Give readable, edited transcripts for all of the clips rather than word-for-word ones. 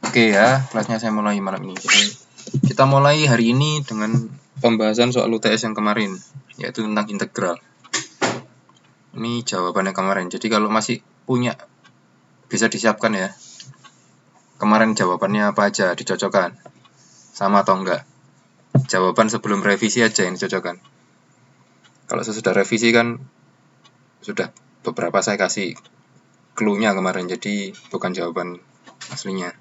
Oke ya, kelasnya saya mulai malam ini. Jadi, kita mulai hari ini dengan pembahasan soal UTS yang kemarin, yaitu tentang integral. Ini jawabannya kemarin. Jadi kalau masih punya, bisa disiapkan ya. Kemarin jawabannya apa aja, dicocokkan. Sama atau enggak. Jawaban sebelum revisi aja yang dicocokkan. Kalau sesudah revisi kan, sudah beberapa saya kasih clue-nya kemarin. Jadi bukan jawaban aslinya.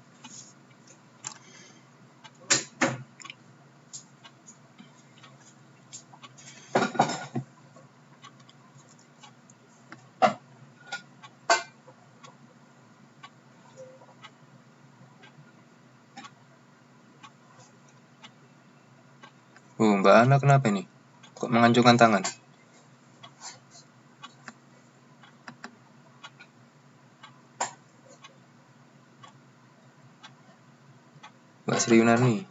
Mbak Ana kenapa ini? Kok mengancungkan tangan? Mbak Sri Yunarni.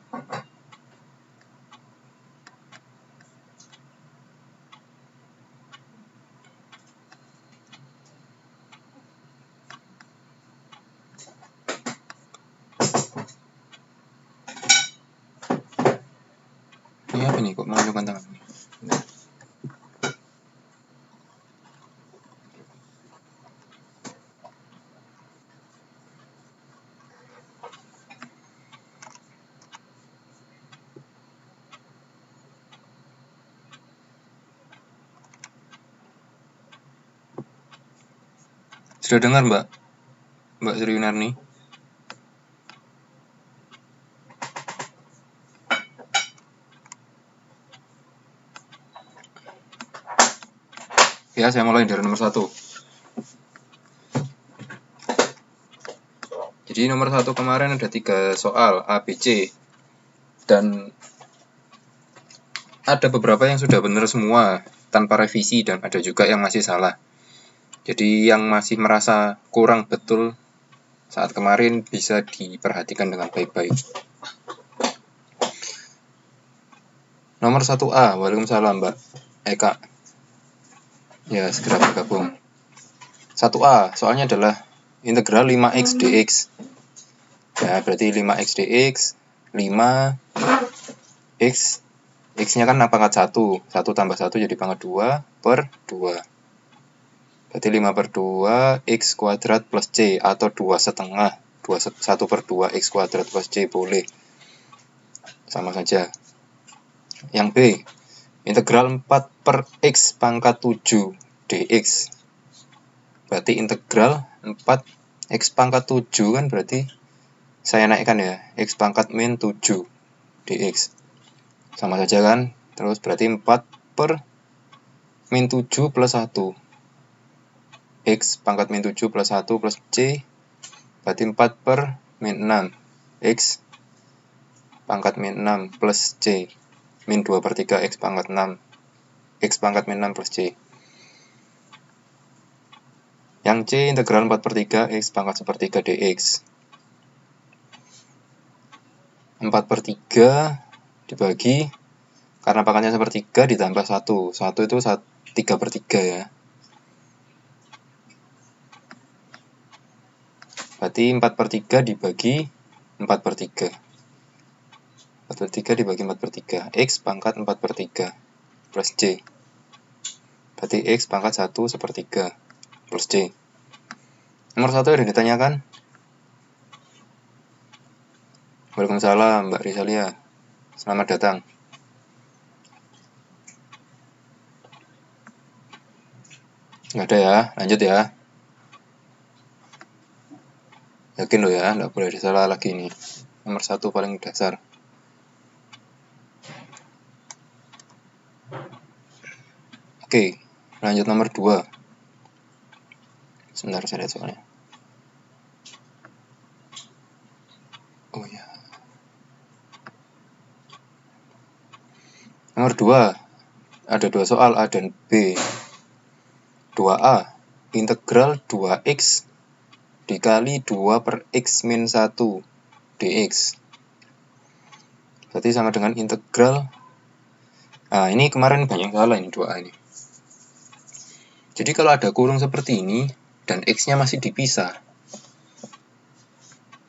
Ini apa nih? Kok mengancungkan tangan? Sudah dengar Mbak Sri Yunarni? Ya, saya mulai dari nomor 1. Jadi nomor 1 kemarin ada 3 soal A, B, C. Dan ada beberapa yang sudah benar semua tanpa revisi dan ada juga yang masih salah. Jadi yang masih merasa kurang betul saat kemarin bisa diperhatikan dengan baik-baik. Nomor 1A, waalaikumsalam Mbak Eka. Ya, segera bergabung. 1A, soalnya adalah integral 5x dx. Ya, berarti 5x dx, 5x, x-nya kan pangkat 1. 1 tambah 1 jadi pangkat 2 per 2. Berarti 5 per 2 x kuadrat plus c, atau 2,5. 1 per 2 x kuadrat plus c boleh. Sama saja. Yang B, integral 4 per x pangkat 7 dx. Berarti integral 4 x pangkat 7 kan berarti saya naikkan ya, x pangkat min 7 dx. Sama saja kan? Terus berarti 4 per min 7 plus 1. X pangkat min 7 plus 1 plus C. Berarti 4 per min 6. X pangkat min 6 plus C. Min 2 per 3 X pangkat 6. X pangkat min 6 plus C. Yang C integral 4 per 3 X pangkat sepertiga dx. 4 per 3 dibagi, karena pangkatnya sepertiga ditambah 1. 1 itu 3 per 3 ya. Berarti 4 per 3 dibagi 4 per 3. 4 per 3 dibagi 4 per 3. X pangkat 4 per 3 plus C. Berarti X pangkat 1 sepertiga plus C. Nomor 1 ada ditanyakan? Waalaikumsalam Mbak Rizalia. Selamat datang. Nggak ada ya, lanjut ya. Yakin lo ya, nggak boleh disalah lagi nih. Nomor 1 paling dasar. Oke, lanjut nomor 2. Sebentar saya lihat soalnya. Oh ya. Nomor 2. Ada 2 soal A dan B. 2A, integral 2x dikali 2 per x min 1 dx. Berarti sama dengan integral. Nah, ini kemarin banyak salah ini 2A ini. Jadi kalau ada kurung seperti ini dan x-nya masih dipisah,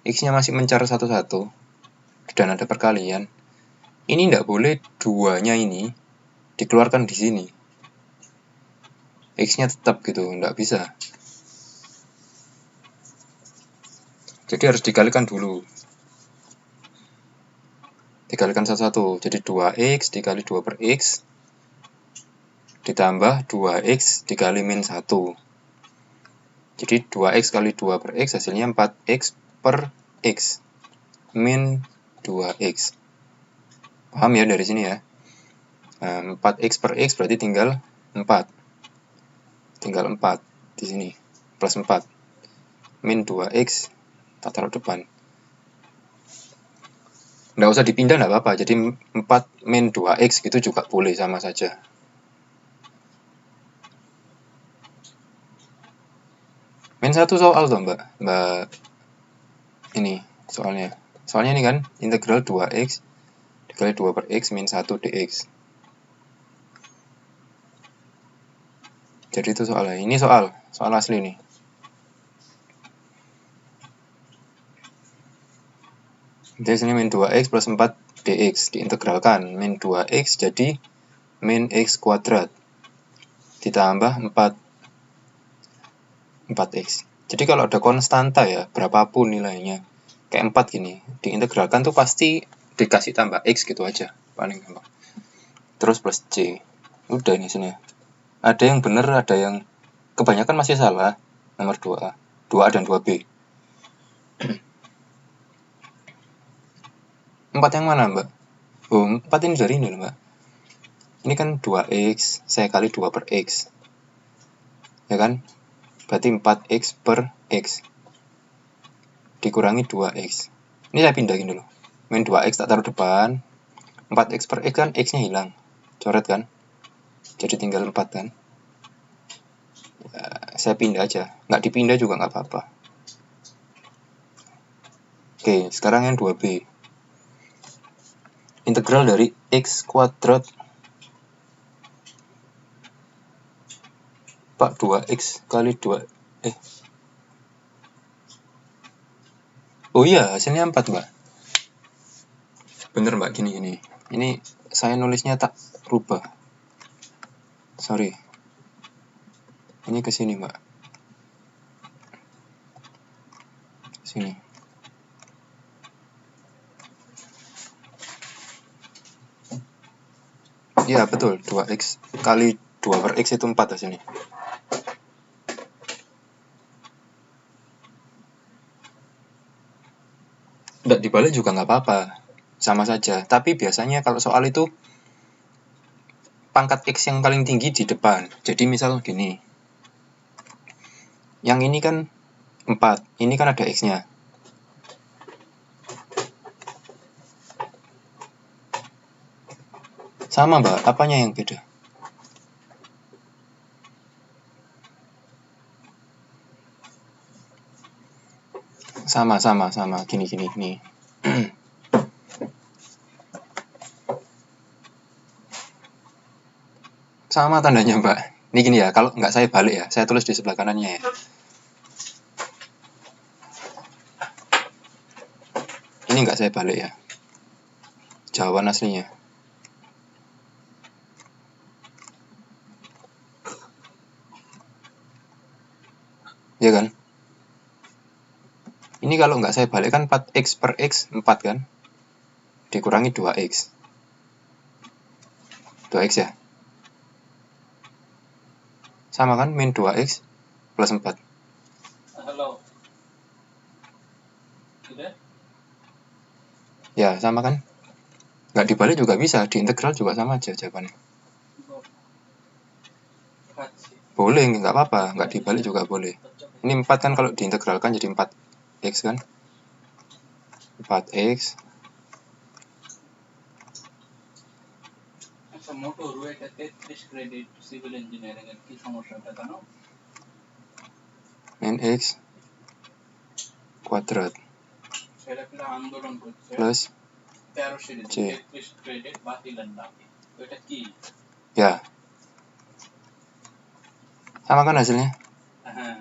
X-nya masih mencar satu-satu dan ada perkalian, ini tidak boleh duanya ini dikeluarkan di sini. X-nya tetap gitu, tidak bisa. Jadi harus dikalikan dulu. Dikalikan satu-satu, jadi 2X dikali 2 per X ditambah 2X dikali min 1. Jadi 2X kali 2 per X hasilnya 4X per X min 2X. Paham ya dari sini ya? 4X per X berarti tinggal 4. Tinggal 4 di sini. Plus 4. Min 2X, tak taruh depan. Nggak usah dipindah, nggak apa-apa. Jadi 4 min 2X gitu juga boleh, sama saja. Min 1 soal tuh Mbak. Ini soalnya. Soalnya ini kan integral 2X dikali 2 per X min 1 dx. Jadi itu soalnya. Ini soal asli nih. Jadi sini min 2x plus 4 dx diintegralkan. Min 2x jadi min x kuadrat ditambah 4x. Jadi kalau ada konstanta ya, berapapun nilainya, kayak 4 gini, diintegralkan tuh pasti dikasih tambah x gitu aja, paling gampang. Terus plus c. Udah ini sini. Ada yang benar, ada yang kebanyakan masih salah. Nomor 2A, 2A dan 2B. 4 yang mana, Mbak? Oh, 4 ini dari ini, Mbak. Ini kan 2x, saya kali 2 per x. Ya kan? Berarti 4x per x. Dikurangi 2x. Ini saya pindahin dulu. Min 2x tak taruh depan. 4x per x kan x-nya hilang. Coret kan? Jadi tinggal 4 kan? Ya, saya pindah aja. Nggak dipindah juga nggak apa-apa. Oke, sekarang yang 2b. Integral dari x kuadrat Pak 2x kali 2 Oh iya, hasilnya 4, Mbak. Bener, Mbak, gini. Ini saya nulisnya tak rubah. Sorry. Ini ke sini, Mbak. Sini. Iya, betul. 2x kali 2 per x itu 4 hasilnya. Nggak dibalik juga nggak apa-apa. Sama saja. Tapi biasanya kalau soal itu pangkat x yang paling tinggi di depan. Jadi misal gini. Yang ini kan 4. Ini kan ada x-nya. Sama, Mbak. Apanya yang beda? Sama. Gini. Sama tandanya, Mbak. Ini gini ya. Kalau nggak saya balik ya. Saya tulis di sebelah kanannya ya. Ini nggak saya balik ya. Jawaban aslinya. Ya kan? Ini kalau nggak saya balik kan 4x per x 4 kan? Dikurangi 2x. 2x ya? Sama kan? Min 2x plus 4. Halo. Sudah? Ya, sama kan? Nggak dibalik juga bisa. Diintegral juga sama aja jawabannya. Boleh, nggak apa-apa. Nggak dibalik juga boleh. Ini 4 kan kalau diintegralkan jadi 4x kan? 4x motor এটা 33 credit civil engineering এর কি সমস্যাটা জানো? min x kuadrat ছেলেপেলে আন্দোলন করছে plus 13 series c. 33 ক্রেডিট বাতিলের দাবি। তো এটা কি? Ya. Sama kan hasilnya? হ্যাঁ।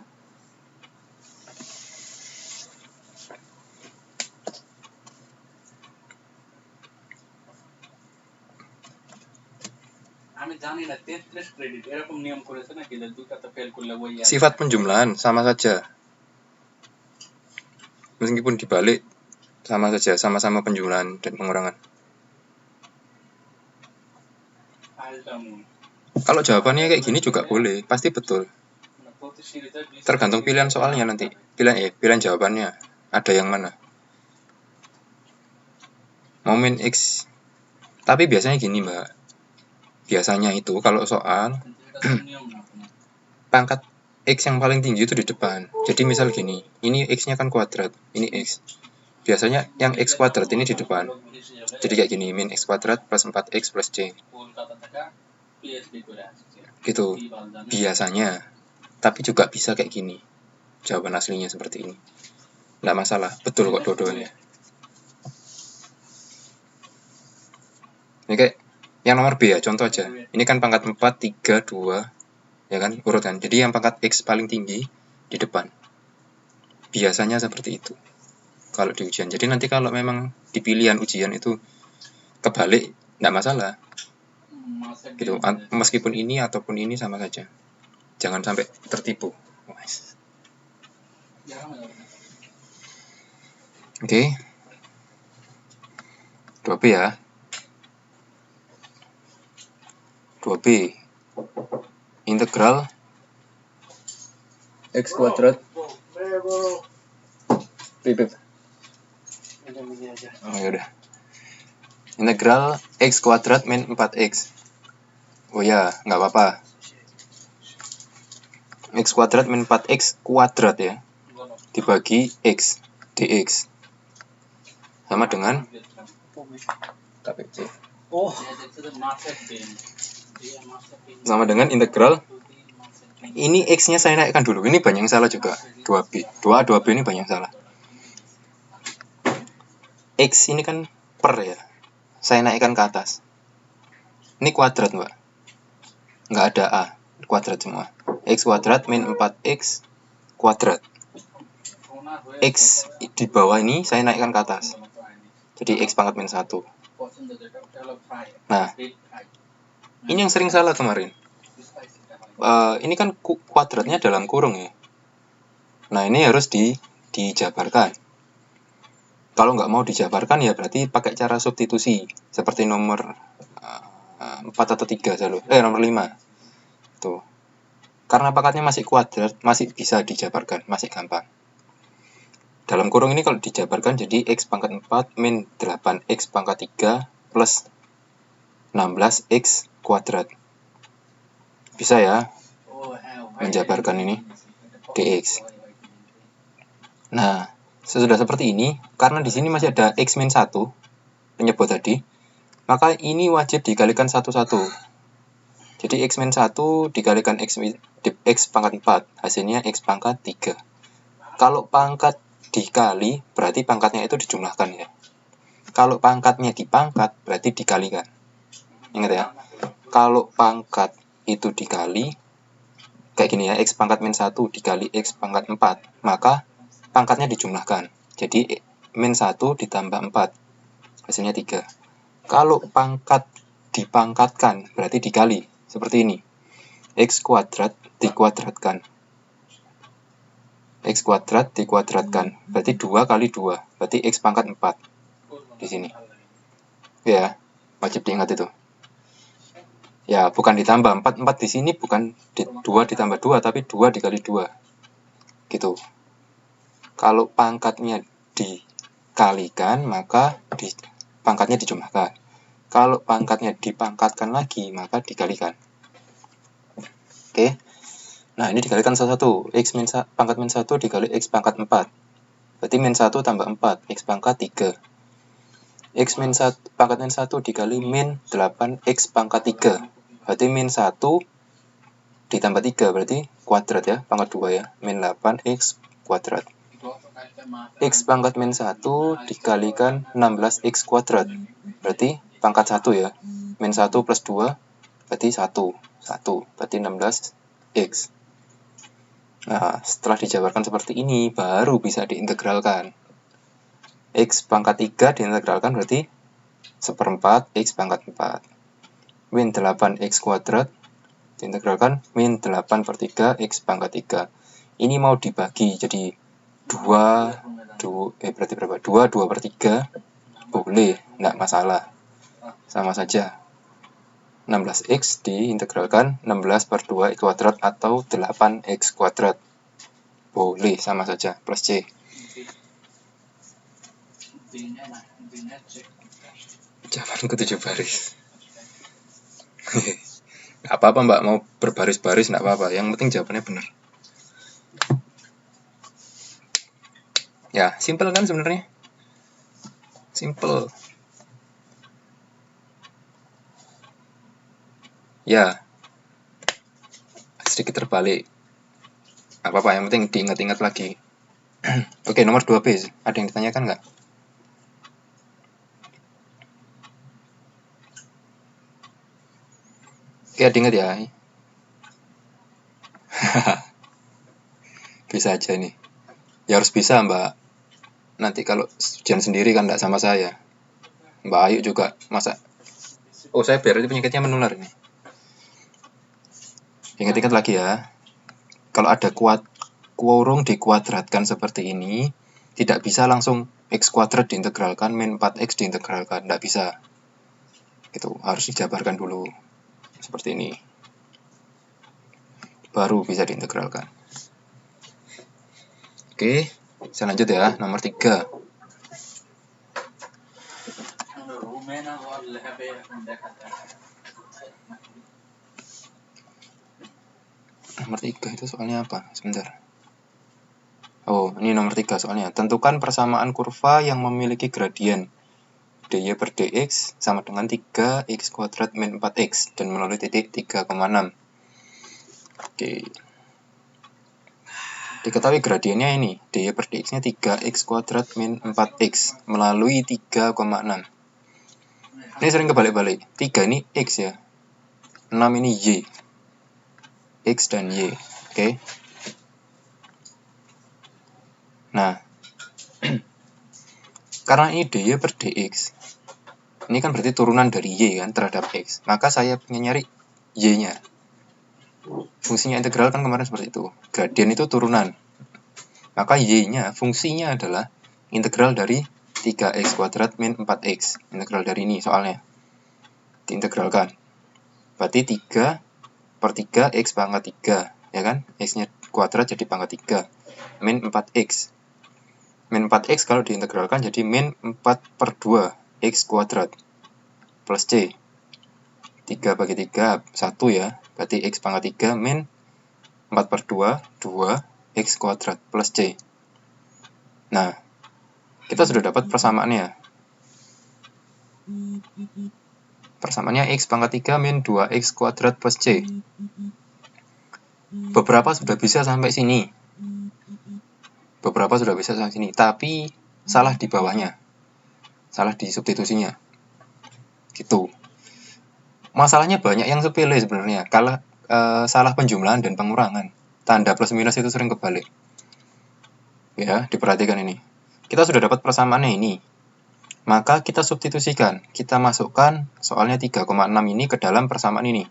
আমি জানি না 33 ক্রেডিট এরকম নিয়ম করেছে নাকি যে দুটাতে ফেল করলে ওই আর Sifat penjumlahan sama saja. Meskipun dibalik sama saja, sama-sama penjumlahan dan pengurangan. Kalau jawabannya kayak gini juga boleh, pasti betul. Tergantung pilihan soalnya nanti. Pilihan jawabannya. Ada yang mana? Mau min X. Tapi biasanya gini, Mbak. Biasanya itu kalau soal pangkat X yang paling tinggi itu di depan. Jadi misal gini, ini X-nya kan kuadrat, ini X. Biasanya yang X kuadrat ini di depan. Jadi kayak gini, min X kuadrat plus 4X plus C. Gitu, biasanya. Tapi juga bisa kayak gini. Jawaban aslinya seperti ini. Nggak masalah, betul kok dua-duanya. Ini kayak yang nomor B ya, contoh aja. Ini kan pangkat 4, 3, 2, ya kan, urutan. Jadi yang pangkat X paling tinggi di depan. Biasanya seperti itu kalau di ujian. Jadi nanti kalau memang di pilihan ujian itu kebalik, nggak masalah. Gitu. Meskipun ini ataupun ini sama saja. Jangan sampai tertipu. Oke. 2B ya. 2B. Integral X kuadrat. Bibip. Oh yaudah. Integral X kuadrat min 4X. Oh ya, nggak apa-apa. X kuadrat min 4X kuadrat ya. Dibagi X dx. Sama dengan sama dengan integral. Ini X-nya saya naikkan dulu. Ini banyak yang salah juga. 2B. 2B ini banyak yang salah. X ini kan per ya. Saya naikkan ke atas. Ini kuadrat, Mbak. Nggak ada A. Kuadrat semua. X kuadrat min 4X kuadrat. X di bawah ini saya naikkan ke atas. Jadi X pangkat min 1. Nah, ini yang sering salah kemarin. Ini kan kuadratnya dalam kurung ya. Nah, ini harus dijabarkan. Kalau nggak mau dijabarkan ya berarti pakai cara substitusi. Seperti nomor 4 atau 3 nomor 5. Tuh. Karena pangkatnya masih kuadrat, masih bisa dijabarkan, masih gampang. Dalam kurung ini kalau dijabarkan jadi X pangkat 4 min 8X pangkat 3 plus 16X kuadrat. Bisa ya menjabarkan ini dx. Nah, sesudah seperti ini, karena di sini masih ada X min 1 penyebut tadi, maka ini wajib dikalikan 1-1. Jadi X min 1 dikalikan X pangkat 4, hasilnya X pangkat 3. Kalau pangkat dikali, berarti pangkatnya itu dijumlahkan ya. Kalau pangkatnya dipangkat, berarti dikalikan. Ingat ya, kalau pangkat itu dikali, kayak gini ya, X pangkat min 1 dikali X pangkat 4, maka pangkatnya dijumlahkan. Jadi min 1 ditambah 4, hasilnya 3. Kalau pangkat dipangkatkan, berarti dikali. Seperti ini. X kuadrat dikuadratkan. X kuadrat dikuadratkan. Berarti 2 kali 2. Berarti X pangkat 4. Di sini. Ya, wajib diingat itu. Ya, bukan ditambah. 4 di sini bukan 2 ditambah 2, tapi 2 dikali 2. Gitu. Kalau pangkatnya dikalikan, maka pangkatnya dijumlahkan. Kalau pangkatnya dipangkatkan lagi, maka dikalikan. Oke. Nah, ini dikalikan 1-1. X min pangkat min 1 dikali X pangkat 4. Berarti min 1 tambah 4, X pangkat 3. X min 1 pangkat min 1 dikali min 8X pangkat 3. Berarti min 1 ditambah 3, berarti kuadrat ya, pangkat 2 ya. Min 8X kuadrat. X pangkat min 1 dikalikan 16X kuadrat. Berarti pangkat 1 ya. Min 1 plus 2, berarti 1. Berarti 16X. Nah, setelah dijabarkan seperti ini, baru bisa diintegralkan. X pangkat 3 diintegralkan berarti 1/4 X pangkat 4. min 8x kuadrat diintegralkan min 8 per 3 x pangkat 3. Ini mau dibagi jadi 2 berarti berapa? 2 per 3 boleh, enggak masalah, sama saja. 16x diintegralkan 16 per 2x kuadrat atau 8x kuadrat boleh, sama saja, plus c. Jawaban ke-7 baris. Nggak apa-apa mbak, mau berbaris-baris nggak apa-apa, yang penting jawabannya benar. Ya, simple kan sebenarnya, simple. Ya, sedikit terbalik, apa-apa, yang penting diingat-ingat lagi. Oke, nomor 2B, ada yang ditanyakan nggak? Oke, diingat ya. Bisa aja nih. Ya harus bisa mbak. Nanti kalau ujian sendiri kan nggak sama saya. Mbak Ayu juga masa. Oh, saya berarti penyakitnya menular ini. Ingat-ingat lagi ya. Kalau ada kurung dikuadratkan seperti ini, tidak bisa langsung x kuadrat diintegralkan min 4x diintegralkan, nggak bisa. Gitu, harus dijabarkan dulu. Seperti ini. Baru bisa diintegralkan. Oke, saya lanjut ya, nomor 3. Nomor 3 itu soalnya apa? Sebentar. Oh, ini nomor 3 soalnya. Tentukan persamaan kurva yang memiliki gradien dy per dx sama dengan 3x kuadrat min 4x dan melalui titik 3,6. Oke. Diketahui gradiennya ini, dy per dx-nya 3x kuadrat min 4x melalui 3,6. Ini sering kebalik-balik. 3 ini x ya. 6 ini y. X dan y. Oke. Nah, karena ini dy per dx, ini kan berarti turunan dari y kan terhadap x. Maka saya ingin nyari y-nya. Fungsinya integral kan kemarin seperti itu. Gradien itu turunan. Maka y-nya, fungsinya adalah integral dari 3x kuadrat min 4x. Integral dari ini soalnya. Diintegralkan. Berarti 3 per 3 x pangkat 3. Ya kan? X-nya kuadrat jadi pangkat 3. Min 4x. Min 4x kalau diintegralkan jadi min 4 per 2 x kuadrat. Plus c. 3 bagi 3, 1 ya. Berarti x pangkat 3 min 4 per 2, 2 x kuadrat plus c. Nah, kita sudah dapat persamaannya. Persamaannya x pangkat 3 min 2x kuadrat plus c. Beberapa sudah bisa sampai sini. Beberapa sudah bisa sampai sini. Tapi salah di bawahnya. Salah di substitusinya. Gitu. Masalahnya banyak yang sepele sebenarnya. Kalau salah penjumlahan dan pengurangan. Tanda plus minus itu sering kebalik. Ya, diperhatikan ini. Kita sudah dapat persamaannya ini. Maka kita substitusikan. Kita masukkan soalnya 3,6 ini ke dalam persamaan ini.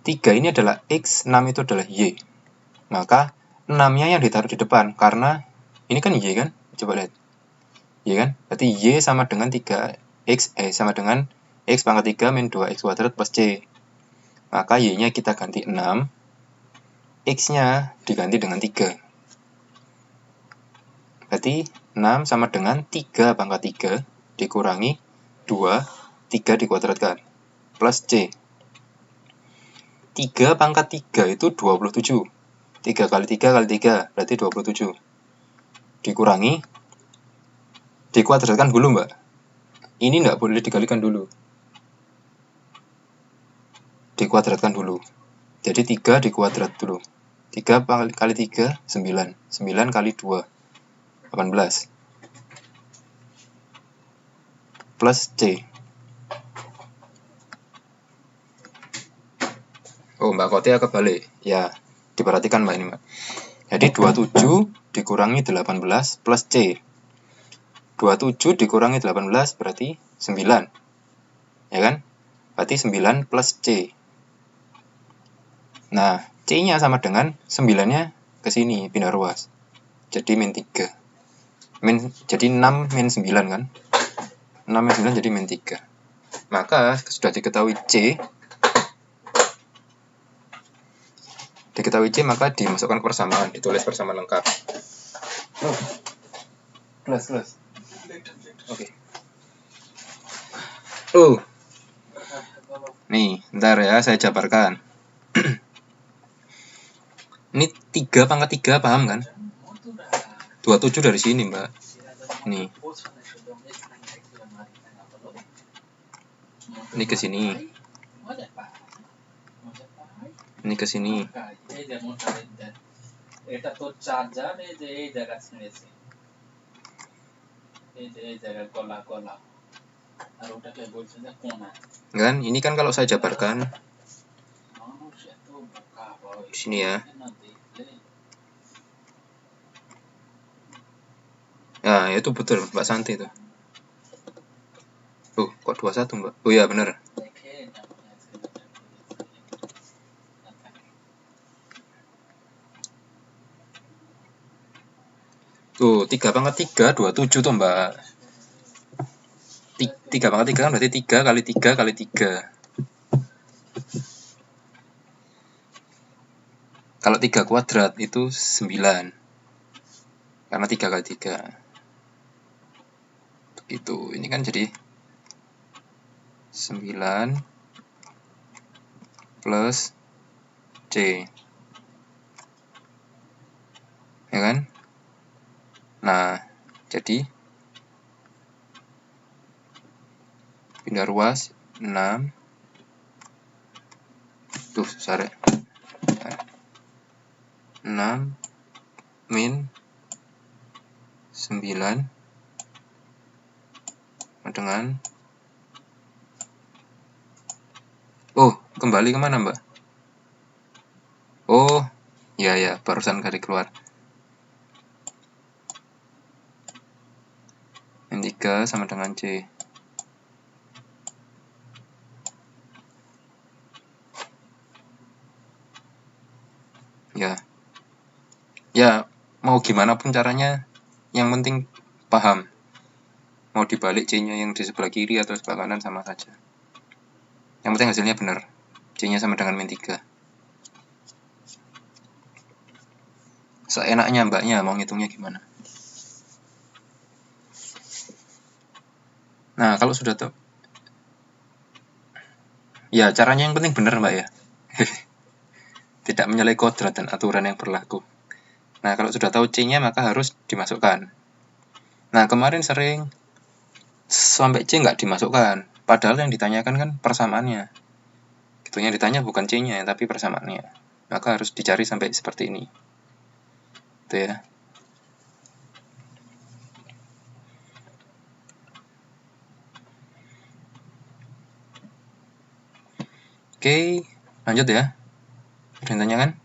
3 ini adalah x, 6 itu adalah y. Maka 6-nya yang ditaruh di depan. Karena ini kan y kan? Coba lihat. Y kan? Berarti y sama dengan 3x, sama dengan x pangkat 3 min 2x kuadrat plus c. Maka y-nya kita ganti 6. X-nya diganti dengan 3. Berarti 6 sama dengan 3 pangkat 3 dikurangi 2, 3 dikuadratkan. Plus c. 3 pangkat 3 itu 27. 3 kali 3 kali 3 berarti 27. Dikurangi. Dikuadratkan dulu mbak. Ini nggak boleh dikalikan dulu. Dikuadratkan dulu. Jadi 3 dikuadrat dulu. 3 kali 3, 9. 9 kali 2, 18. Plus C. Oh, Mbak Kotia kebalik. Ya, diperhatikan Mbak ini Mbak. Jadi 27 dikurangi 18 plus C. 27 dikurangi 18 berarti 9. Ya kan? Berarti 9 plus C. Nah, C-nya sama dengan 9-nya ke sini, pindah ruas. Jadi min 3. Jadi 6 min 9 kan? 6 min 9 jadi min 3. Maka sudah diketahui C, maka dimasukkan ke persamaan, ditulis persamaan lengkap. Kelas. Oke. Nih, ntar ya saya jabarkan. Ini 3 pangkat 3, paham kan? 27 dari sini, Mbak. Nih. Ini ke sini. Ini ke sini. এটা তো চার্জার এই যে এই জায়গা ছেড়েছে এই যে এই জায়গা গলা আর ওটাকে বলছে যে কোণা kan ini kan kalau saya jabarkan di sini ya. Nah, itu betul Mbak Santi tuh. Kok 21, Mbak? Oh iya, bener. Tuh, 3 pangkat 3, 27 tuh, Mbak. 3 pangkat 3 kan berarti 3 kali 3 kali 3. Kalau 3 kuadrat itu 9. Karena 3 kali 3. Itu, ini kan jadi 9 plus C. Ya kan? Nah, jadi pindah ruas 6. Tuh, sorry. 6 min 9 dengan kembali kemana, Mbak? Ya, barusan kali keluar. Min 3 sama dengan C. Ya, mau gimana pun caranya, yang penting paham. Mau dibalik C-nya yang di sebelah kiri atau sebelah kanan sama saja. Yang penting hasilnya benar. C-nya sama dengan min 3. Seenaknya Mbaknya mau ngitungnya gimana. Nah, kalau sudah tahu, ya caranya yang penting benar, Mbak ya. Tidak menyalahi kodrat dan aturan yang berlaku. Nah, kalau sudah tahu C-nya maka harus dimasukkan. Nah, kemarin sering sampai C nggak dimasukkan. Padahal yang ditanyakan kan persamaannya. Gitu, yang ditanya bukan C-nya, tapi persamaannya. Maka harus dicari sampai seperti ini. Itu ya. Oke, lanjut ya. Ada yang tanya kan?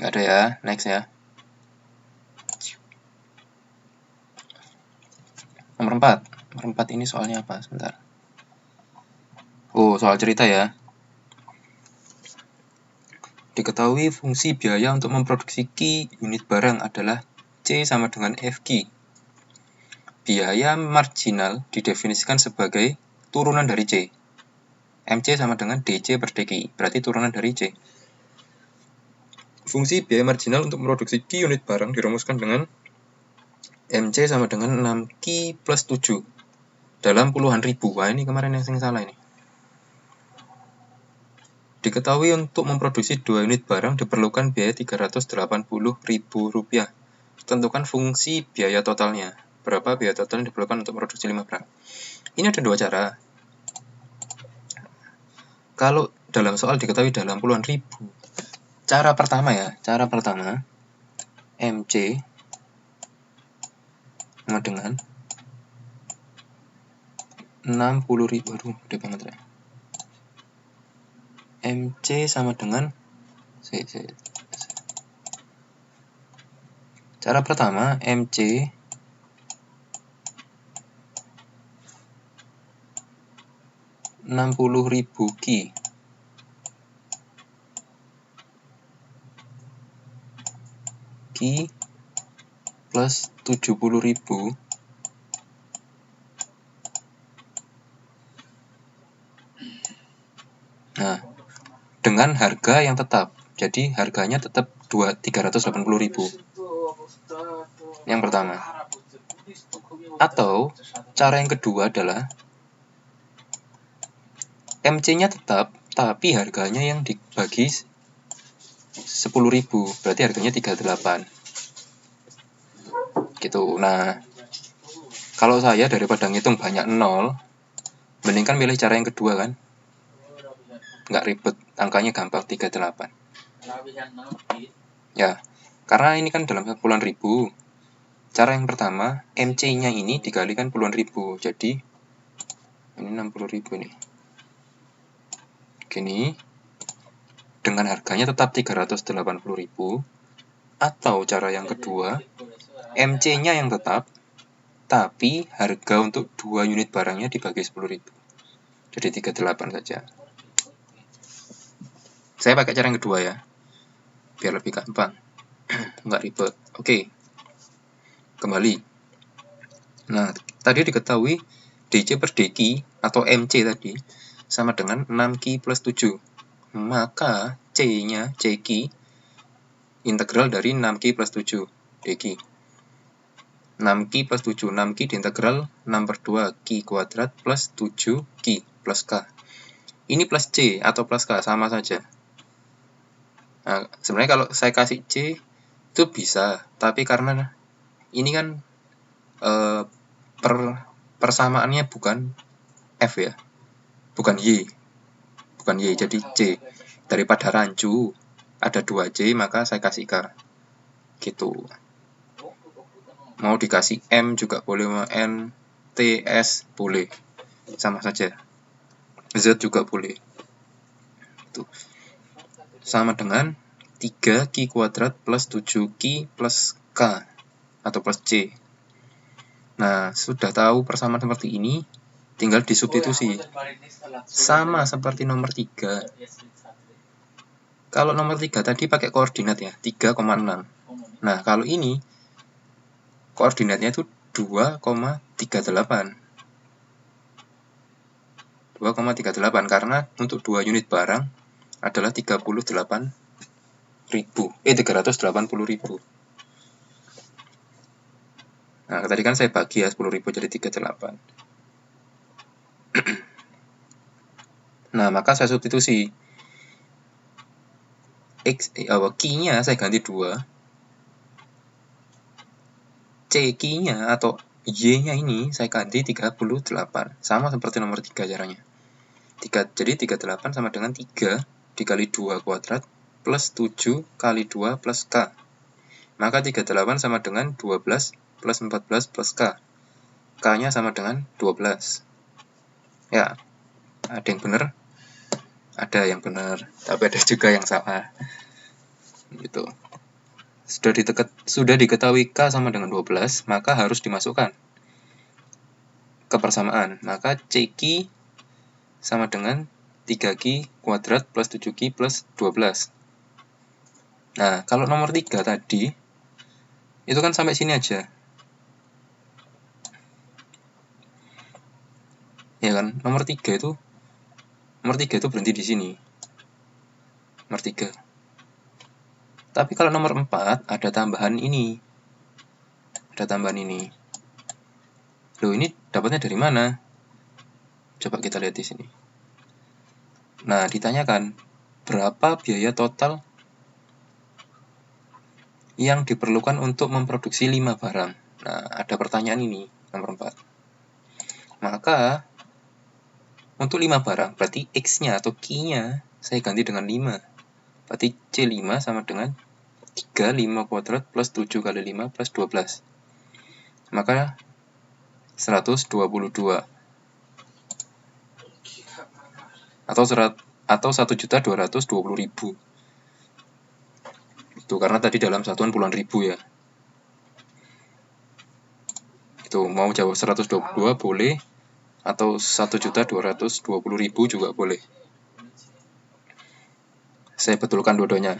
Nggak ada ya, next ya. Nomor 4 ini soalnya apa? Sebentar. Soal cerita ya. Diketahui fungsi biaya untuk memproduksi Q unit barang adalah C sama dengan FQ. Biaya marginal didefinisikan sebagai turunan dari C. MC sama dengan DC per DQ, berarti turunan dari C. Fungsi biaya marginal untuk memproduksi Q unit barang dirumuskan dengan MC sama dengan 6Q plus 7 dalam puluhan ribu. Wah, ini kemarin yang salah ini. Diketahui untuk memproduksi 2 unit barang diperlukan biaya Rp380.000. Tentukan fungsi biaya totalnya. Berapa biaya total yang diperlukan untuk memproduksi 5 barang. Ini ada 2 cara. Kalau dalam soal diketahui dalam puluhan ribu. Cara pertama MC sama dengan 60.000. Aduh, gede banget ya. MC sama dengan cara pertama MC 60.000 ki. Ki plus 70.000 nah dengan harga yang tetap, jadi harganya tetap 380.000 yang pertama. Atau cara yang kedua adalah MC-nya tetap tapi harganya yang dibagi 10.000, berarti harganya 38 gitu. Nah, kalau saya daripada ngitung banyak nol, mendingan milih cara yang kedua kan, nggak ribet, angkanya gampang, 38 ya, karena ini kan dalam puluhan ribu. Cara yang pertama, MC-nya ini dikalikan puluhan ribu, jadi ini 60.000 nih gini, dengan harganya tetap 380.000. Atau cara yang kedua, MC-nya yang tetap tapi harga untuk 2 unit barangnya dibagi 10.000, jadi 38 saja. Saya pakai cara yang kedua ya, biar lebih gampang, nggak ribet. Oke, kembali. Nah, tadi diketahui DC per DQ atau MC tadi sama dengan 6Q plus 7. Maka C-nya, CQ, integral dari 6Q plus 7, DQ. 6Q plus 7, 6Q diintegral 6 per 2 Q kuadrat plus 7Q plus K. Ini plus C atau plus K, sama saja. Nah, sebenarnya kalau saya kasih C, itu bisa. Tapi karena ini kan persamaannya bukan F ya. Bukan Y. Bukan Y, jadi C. Daripada rancu, ada 2C, maka saya kasih K. Gitu. Mau dikasih M juga boleh, mau N, T, S boleh, sama saja. Z juga boleh. Tuh. Sama dengan 3Q kuadrat plus 7Q plus K atau plus C. Nah, sudah tahu persamaan seperti ini, tinggal disubstitusi. Sama seperti nomor 3. Kalau nomor 3 tadi pakai koordinat ya, 3,6. Nah, kalau ini koordinatnya itu 2,38. 2,38 karena untuk 2 unit barang adalah 380.000. Nah, tadi kan saya bagi ya 10.000 jadi 38. Nah, maka saya substitusi. Q-nya saya ganti 2. C-nya atau Y-nya ini saya ganti 38. Sama seperti nomor 3 caranya. Jadi 38 sama dengan 3 dikali 2 kuadrat plus 7 kali 2 plus K. Maka 38 sama dengan 12 plus 14 plus K. K-nya sama dengan 12. Ya, ada yang benar? Ada yang benar, tapi ada juga yang salah. Gitu. Sudah diketahui K sama dengan 12, maka harus dimasukkan ke persamaan. Maka CQ sama dengan 3Q kuadrat plus 7Q plus 12. Nah, kalau nomor 3 tadi, itu kan sampai sini aja. Ya kan, nomor 3 itu berhenti di sini. Nomor 3. Tapi kalau nomor 4 ada tambahan ini. Loh, ini dapatnya dari mana? Coba kita lihat di sini. Nah, ditanyakan berapa biaya total yang diperlukan untuk memproduksi 5 barang. Nah, ada pertanyaan ini, nomor 4. Maka untuk 5 barang, berarti X-nya atau Q-nya saya ganti dengan 5. Berarti C5 sama dengan 3, 5 kuadrat plus 7 kali 5 plus 12. Maka 122. Atau 1.220.000. Itu karena tadi dalam satuan puluhan ribu ya. Itu mau jawab 122 boleh, atau 1.220.000 juga boleh. Saya betulkan dua-duanya,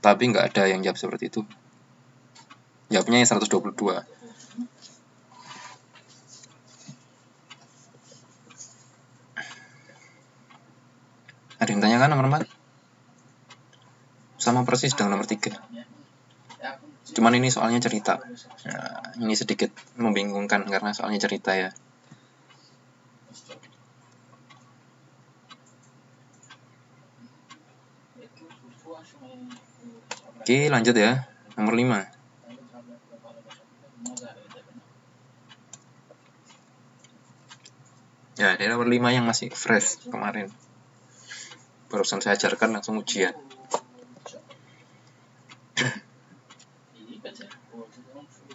tapi nggak ada yang jawab seperti itu. Jawabnya yang 122. Ada yang tanyakan nomor 4? Sama persis dengan nomor 3. Cuman ini soalnya cerita. Nah, ini sedikit membingungkan karena soalnya cerita ya. Oke, lanjut ya. Nomor 5. Ya, ini nomor 5 yang masih fresh kemarin. Barusan saya ajarkan langsung ujian.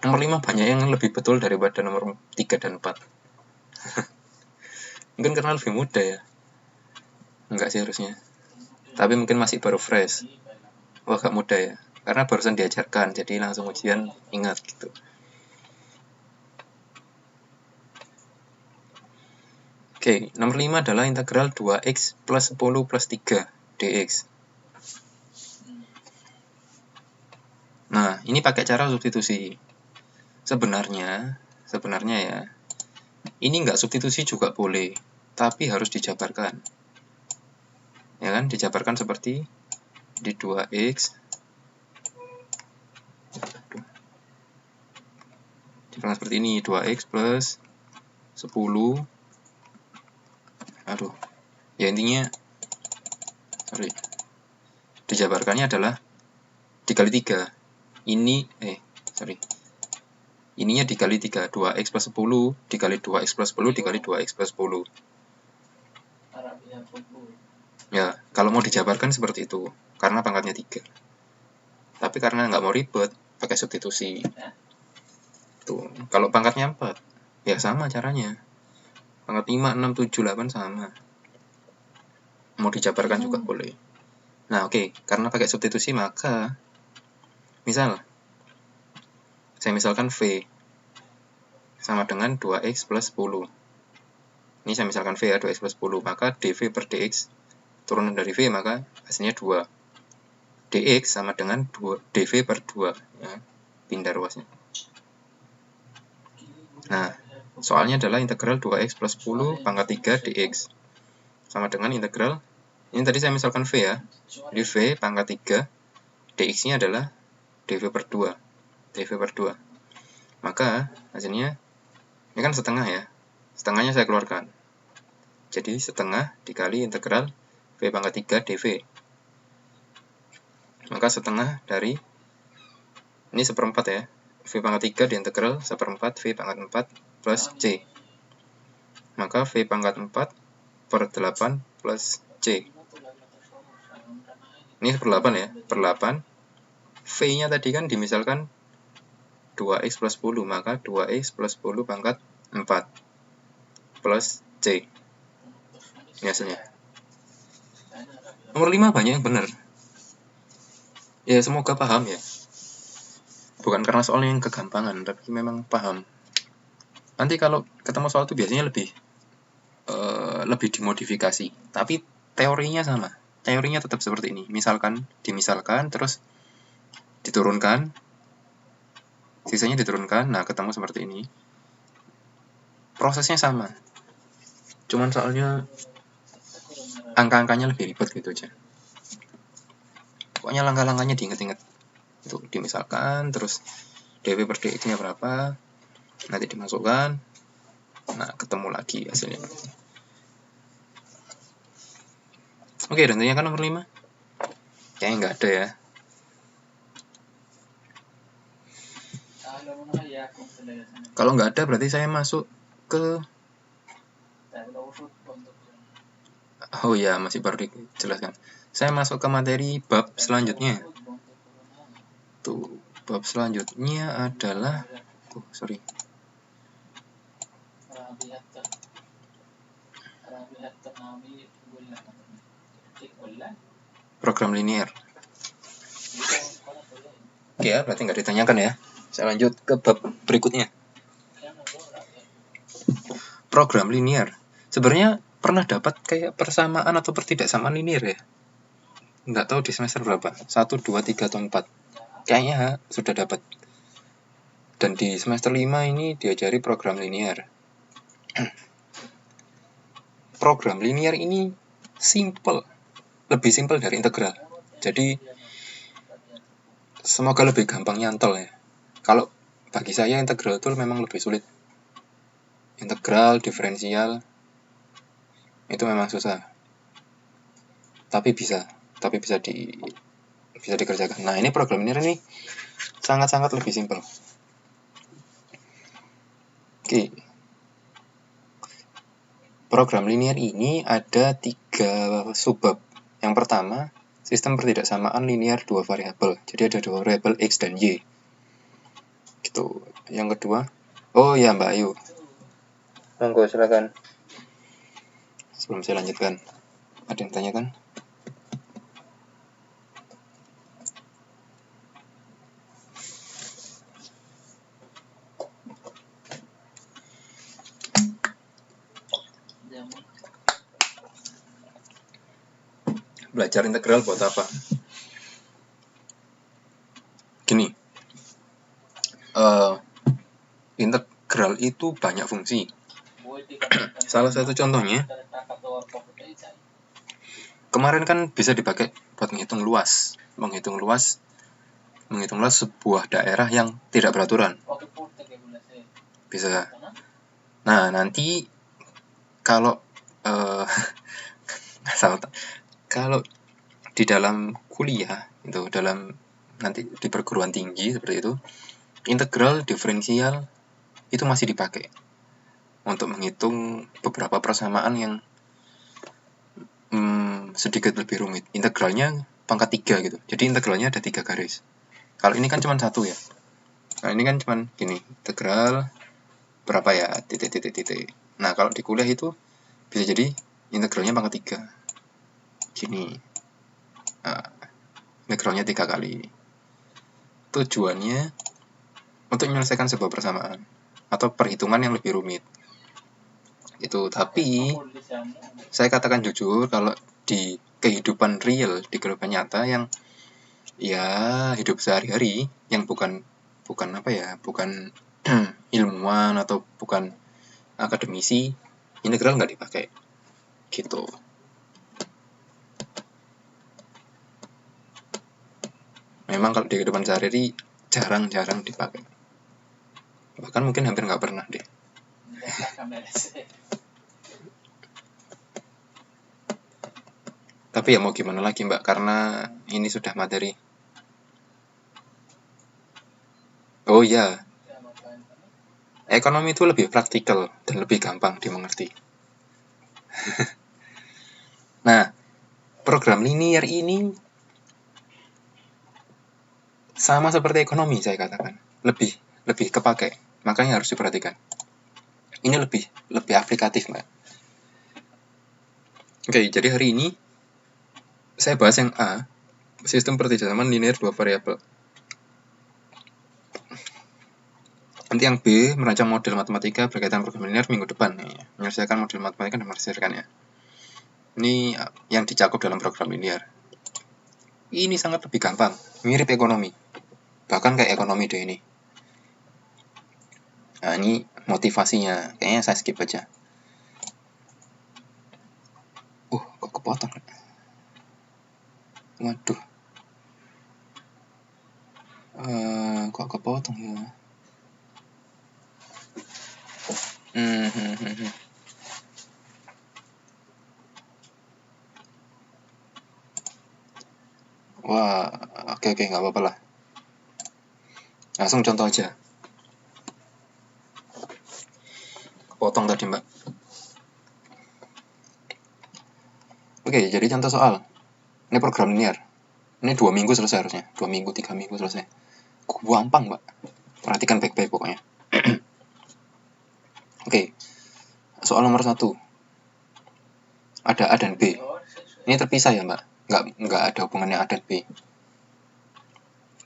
Nomor 5 banyak yang lebih betul daripada nomor 3 dan 4. Mungkin karena lebih mudah ya. Enggak sih harusnya. Tapi mungkin masih baru fresh. Wah, gak mudah ya. Karena barusan diajarkan, jadi langsung ujian ingat gitu. Oke, nomor 5 adalah integral 2x plus 10 plus 3 dx. Nah, ini pakai cara substitusi. Sebenarnya ya, ini nggak substitusi juga boleh, tapi harus dijabarkan. Ya kan, dijabarkan seperti di 2x dijabarkan seperti ini, 2x plus 10. Aduh, ya intinya dijabarkannya adalah dikali 3. Ininya dikali 3, 2x plus 10 dikali 2x plus 10 dikali 2x plus 10. Ya, kalau mau dijabarkan seperti itu, karena pangkatnya 3. Tapi karena nggak mau ribet, pakai substitusi. Tuh, kalau pangkatnya 4, ya sama caranya. Pangkat 5, 6, 7, 8 sama. Mau dijabarkan juga boleh. Nah, oke. Karena pakai substitusi, maka misal saya misalkan V sama dengan 2x plus 10. Ini saya misalkan V ya, 2x plus 10. Maka dV per dx, turunan dari V, maka hasilnya 2. dx sama dengan 2, dV per 2. Ya, pindah ruasnya. Nah, soalnya adalah integral 2x plus 10 pangkat 3 dx. Sama dengan integral, ini tadi saya misalkan V ya. Jadi V pangkat 3, dx-nya adalah dV per 2. dV per 2. Maka hasilnya, ini kan setengah ya. Setengahnya saya keluarkan. Jadi setengah dikali integral V pangkat 3 dV. Maka setengah dari, ini seperempat ya. V pangkat 3 diintegral seperempat V pangkat 4 plus C. Maka V pangkat 4 per 8 plus C. Ini per 8 ya. Per 8. V-nya tadi kan dimisalkan 2x plus 10. Maka 2x plus 10 pangkat 4 plus C. Ini hasilnya. Nomor 5 banyak yang benar. Ya, semoga paham ya. Bukan karena soalnya yang kegampangan, tapi memang paham. Nanti kalau ketemu soal itu biasanya lebih dimodifikasi. Tapi teorinya sama. Teorinya tetap seperti ini. Dimisalkan, terus diturunkan. Sisanya diturunkan, nah ketemu seperti ini. Prosesnya sama. Cuman soalnya angka-angkanya lebih ribet gitu aja. Pokoknya langkah-langkahnya diinget-inget. Itu dimisalkan, terus dV per dx-nya berapa, nanti dimasukkan, nah ketemu lagi hasilnya. Oke, dan tanyakan nomor 5. Kayaknya nggak ada ya. Kalau nggak ada berarti saya masuk ke, oh ya, masih baru dijelaskan. Saya masuk ke materi bab selanjutnya. Tuh, bab selanjutnya adalah program linear. Oke ya, berarti nggak ditanyakan ya. Saya lanjut ke bab berikutnya. Program linear. Sebenarnya pernah dapat kayak persamaan atau pertidaksamaan linear ya? Nggak tahu di semester berapa, 1, 2, 3, atau 4. Kayaknya sudah dapat. Dan di semester 5 ini diajari program linear. Program linear ini simple, lebih simple dari integral. Jadi semoga lebih gampang nyantol ya. Kalau bagi saya integral itu memang lebih sulit. Integral, diferensial itu memang susah. Tapi bisa dikerjakan. Nah, ini program linear ini sangat-sangat lebih simpel. Oke. Program linear ini ada 3 subbab. Yang pertama, sistem pertidaksamaan linear 2 variabel. Jadi ada 2 variabel X dan Y. Gitu. Yang kedua, oh ya Mbak Ayu. Monggo silakan. Sebelum saya lanjutkan, ada yang tanyakan? Belajar integral buat apa? Gini, integral itu banyak fungsi. Salah satu contohnya, kemarin kan bisa dipakai buat menghitung luas sebuah daerah yang tidak beraturan. Bisa. Nah, nanti kalau kalau di dalam kuliah itu, dalam nanti di perguruan tinggi seperti itu, integral, diferensial itu masih dipakai untuk menghitung beberapa persamaan yang sedikit lebih rumit. Integralnya pangkat 3 gitu. Jadi integralnya ada 3 garis. Kalau ini kan cuma 1 ya. Nah, ini kan cuma gini, integral berapa ya, titik. Nah, kalau di kuliah itu bisa jadi integralnya pangkat 3. Gini. Nah, integralnya 3 kali. Tujuannya untuk menyelesaikan sebuah persamaan atau perhitungan yang lebih rumit. Itu, tapi saya katakan jujur, kalau di kehidupan real, di kehidupan nyata yang ya hidup sehari-hari, yang bukan ilmuwan atau bukan akademisi, integral nggak dipakai gitu. Memang kalau di kehidupan sehari-hari jarang dipakai, bahkan mungkin hampir nggak pernah deh. Tapi ya mau gimana lagi Mbak, karena ini sudah materi. Oh iya, ekonomi itu lebih praktikal dan lebih gampang dimengerti. Nah, program linear ini sama seperti ekonomi, saya katakan, lebih kepake, makanya harus diperhatikan. Ini lebih aplikatif Mbak. Oke, jadi hari ini saya bahas yang A, sistem pertidaksamaan linear 2 variabel. Nanti yang B, merancang model matematika berkaitan program linear minggu depan. Menyelesaikan model matematika dan menghasilkannya. Ini yang dicakup dalam program linear. Ini sangat lebih gampang, mirip ekonomi. Bahkan kayak ekonomi deh ini. Nah, ini motivasinya. Kayaknya saya skip aja. Kok kepotong? Waduh. Kok kepotong ya? Wah, oke, nggak apa-apa lah. Langsung contoh aja. Kepotong tadi Mbak. Oke, jadi contoh soal. Ini program linear. Ini 2 minggu selesai harusnya. 2 minggu, 3 minggu selesai. Gampang Mbak. Perhatikan baik-baik pokoknya. Oke, soal nomor 1. Ada A dan B. Ini terpisah ya Mbak. Nggak ada hubungannya A dan B.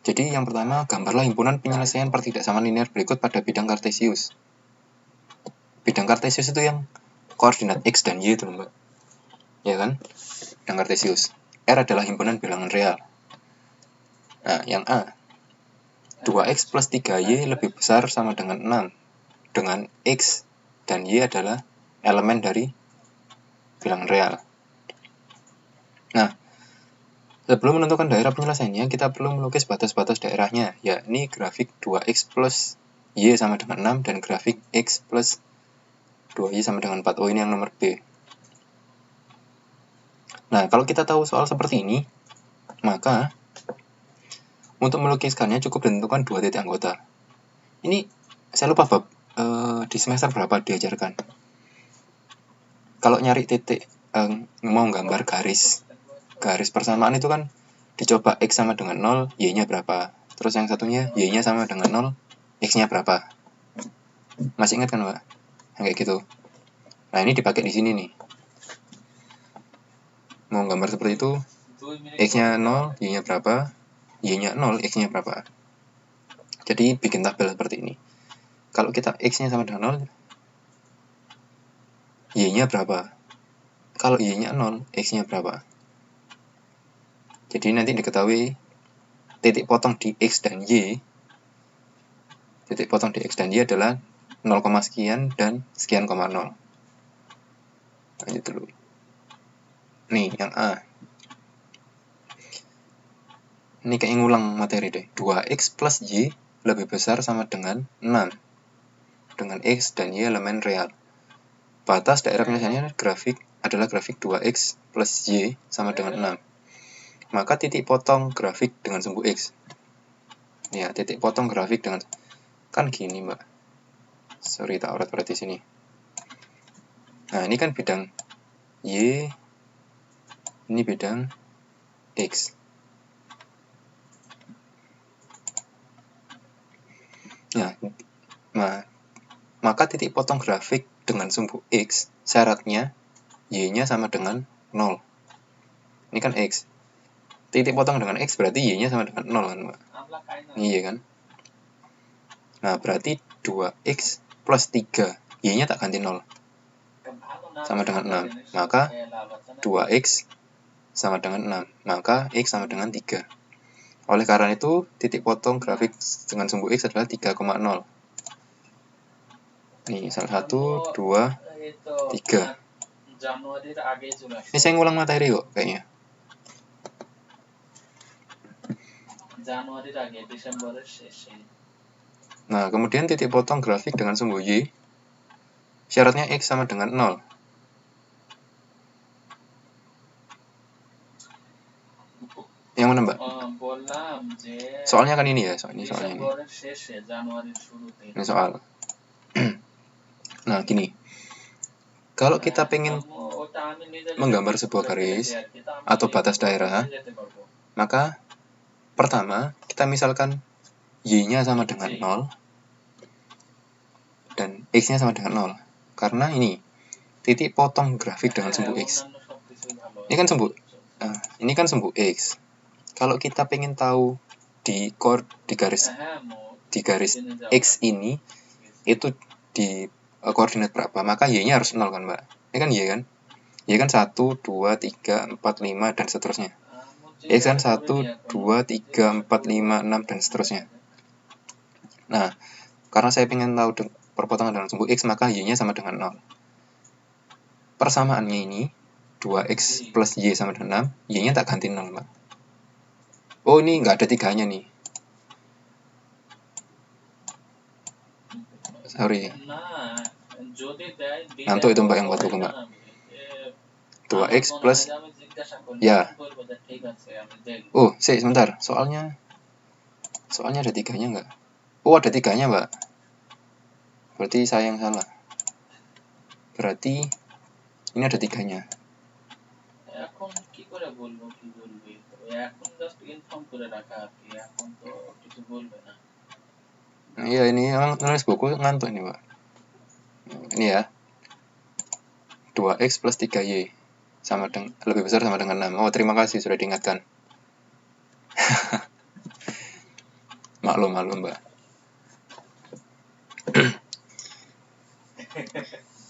Jadi yang pertama, gambarlah himpunan penyelesaian pertidaksamaan linear berikut pada bidang Kartesius. Bidang Kartesius itu yang koordinat X dan Y itu Mbak. Ya kan? Yang kartesius. R adalah himpunan bilangan real. Nah, yang A. 2X plus 3Y lebih besar sama dengan 6. Dengan X dan Y adalah elemen dari bilangan real. Nah, sebelum menentukan daerah penyelesaiannya, kita perlu melukis batas-batas daerahnya, yakni grafik 2X plus Y sama dengan 6 dan grafik X plus 2Y sama dengan 4. Oh, ini yang nomor B. Nah, kalau kita tahu soal seperti ini, maka untuk melukiskannya cukup ditentukan 2 titik anggota. Ini saya lupa bab di semester berapa diajarkan. Kalau nyari titik, mau gambar garis persamaan itu kan dicoba X sama dengan 0, Y-nya berapa. Terus yang satunya Y-nya sama dengan 0, X-nya berapa. Masih ingat kan Pak? Yang kayak gitu. Nah, ini dipakai di sini nih. Mau gambar seperti itu, X-nya 0, Y-nya berapa, Y-nya 0, X-nya berapa. Jadi bikin tabel seperti ini. Kalau kita X-nya sama dengan 0, Y-nya berapa. Kalau Y-nya 0, X-nya berapa. Jadi nanti diketahui titik potong di X dan Y. Titik potong di X dan Y adalah 0, sekian dan sekian, 0. Lanjut dulu. Nih, yang A. Ini kayak ngulang materi deh. 2X plus Y lebih besar sama dengan 6. Dengan X dan Y elemen real. Batas daerah penyelesaiannya adalah grafik 2X plus Y sama dengan 6. Maka titik potong grafik dengan sumbu X. Ya, titik potong grafik dengan... Kan gini, Mbak. Sorry, tak urat-urat di sini. Nah, ini kan bidang Y. Ini bidang X. Nah, maka titik potong grafik dengan sumbu X, syaratnya Y-nya sama dengan 0. Ini kan X. Titik potong dengan X berarti Y-nya sama dengan 0 kan, Mbak? Iya kan? Nah, berarti 2X plus 3. Y-nya tak ganti 0. Sama dengan 6. Maka 2X sama dengan 6. Maka X sama dengan 3. Oleh karena itu, titik potong grafik dengan sumbu X adalah 3,0. Nih, salah 1, 2, 3. Ini saya ngulang materi kok, kayaknya. Nah, kemudian titik potong grafik dengan sumbu Y, syaratnya X sama dengan 0. Yang mana, Mbak? Soalnya kan ini ya, soalnya ini. Ini soal. Nah, gini. Kalau kita pengen menggambar sebuah garis atau batas daerah, maka pertama, kita misalkan Y-nya sama dengan 0 dan X-nya sama dengan 0. Karena ini titik potong grafik dengan sumbu X. Ini kan sumbu X. Kalau kita pengen tahu di garis X ini itu di koordinat berapa, maka Y-nya harus 0 kan, Mbak? Ini kan Y kan? Y kan 1, 2, 3, 4, 5 dan seterusnya. X kan 1, 2, 3, 4, 5, 6 dan seterusnya. Nah, karena saya pengen tahu perpotongan dengan sumbu X, maka Y-nya sama dengan 0. Persamaannya ini 2X plus Y sama dengan 6, Y-nya tak ganti 0, Mbak. Oh, ini nggak ada tiganya nih. Sorry. Ngantuk itu Mbak yang buat buku, Mbak. 2X plus... Ya. Oh, sebentar. Soalnya ada tiganya nggak? Oh, ada tiganya, Mbak. Berarti saya yang salah. Berarti ini ada tiganya. Nah, iya, ini emang nulis buku ngantuk ini, Pak. Ini ya. 2X plus 3Y lebih besar sama dengan 6. Oh, terima kasih sudah diingatkan. Maklum, Mbak.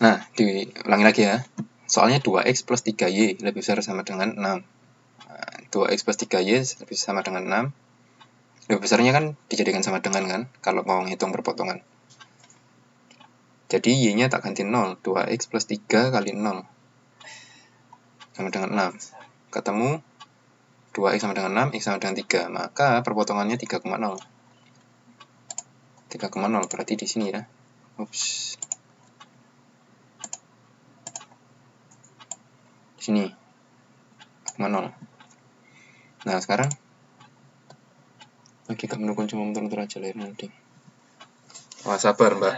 Nah, Diulangi lagi ya. Soalnya 2x plus 3y lebih besar sama dengan 6. Nah, 2x plus 3y lebih sama dengan 6. Lebih besarnya kan dijadikan sama dengan kan, kalau mau ngitung perpotongan. Jadi y-nya tak ganti 0. 2x plus 3 kali 0 sama dengan 6. Ketemu 2x sama dengan 6, x sama dengan 3. Maka perpotongannya 3,0. 3,0 berarti di sini ya. Ups. Di sini. 0. Nah, sekarang lagi gak menunggu, cuma muter-muter aja lahir nanti. Wah, sabar, Mbak.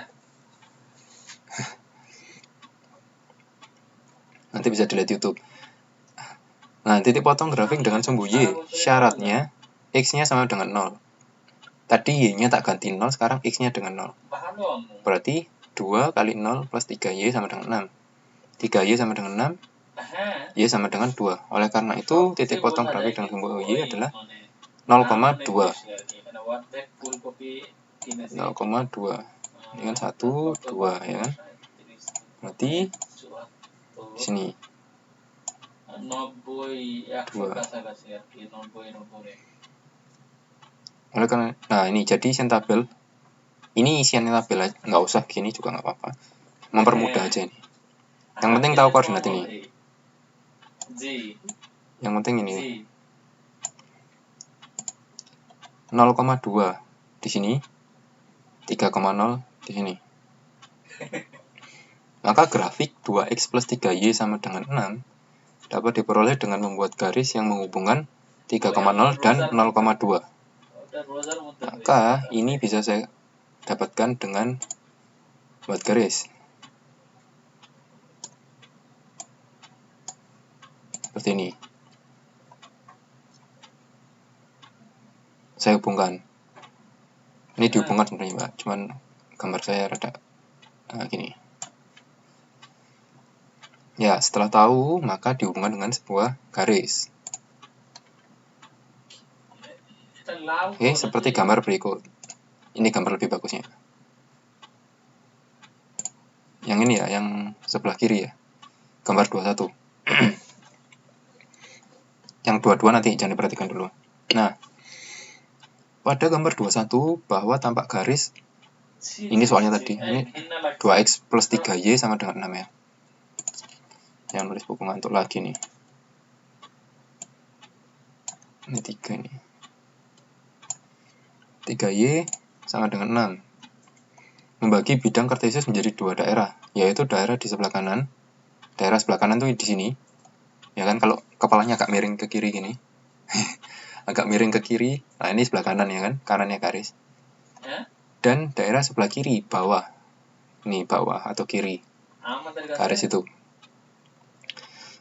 Nanti bisa dilihat YouTube. Nah, titik potong grafik dengan sumbu Y. Syaratnya x-nya sama dengan 0. Tadi y-nya tak ganti 0, sekarang x-nya dengan 0. Berarti 2 kali 0 plus 3y sama dengan 6. 3y sama dengan 6, y sama dengan 2. Oleh karena itu, titik potong grafik dengan sumbu y adalah 0,2. 0,2. Ini kan 1, 2 ya kan? Berarti di sini 2. Oleh karena, nah ini jadi isian tabel. Ini isian tabel aja, nggak usah gini juga nggak apa-apa. Mempermudah aja ini. Yang penting tahu koordinat ini. Yang penting ini 0,2 di sini, 3,0 di sini. Maka grafik 2x plus 3y sama dengan 6 dapat diperoleh dengan membuat garis yang menghubungkan 3,0 dan 0,2. Maka ini bisa saya dapatkan dengan buat garis. Seperti ini. Saya hubungkan. Ini dihubungkan sebenarnya, Mbak. Cuman gambar saya rada gini. Ya, setelah tahu, maka dihubungkan dengan sebuah garis. Oke, seperti gambar berikut. Ini gambar lebih bagusnya. Yang ini ya, yang sebelah kiri ya. Gambar 21. Yang 22 nanti jangan diperhatikan dulu. Nah, pada gambar 21 bahwa tampak garis, ini soalnya tadi, ini 2x plus 3y sama dengan 6 ya. Yang nulis buku ngantuk lagi nih. Ini 3 nih. 3y sama dengan 6. Membagi bidang kartesius menjadi dua daerah, yaitu daerah di sebelah kanan. Daerah sebelah kanan tuh di sini. Ya kan, kalau kepalanya agak miring ke kiri gini. Agak miring ke kiri. Nah, ini sebelah kanan ya kan, kanannya garis. Dan daerah sebelah kiri, bawah. Ini bawah atau kiri. Garis itu.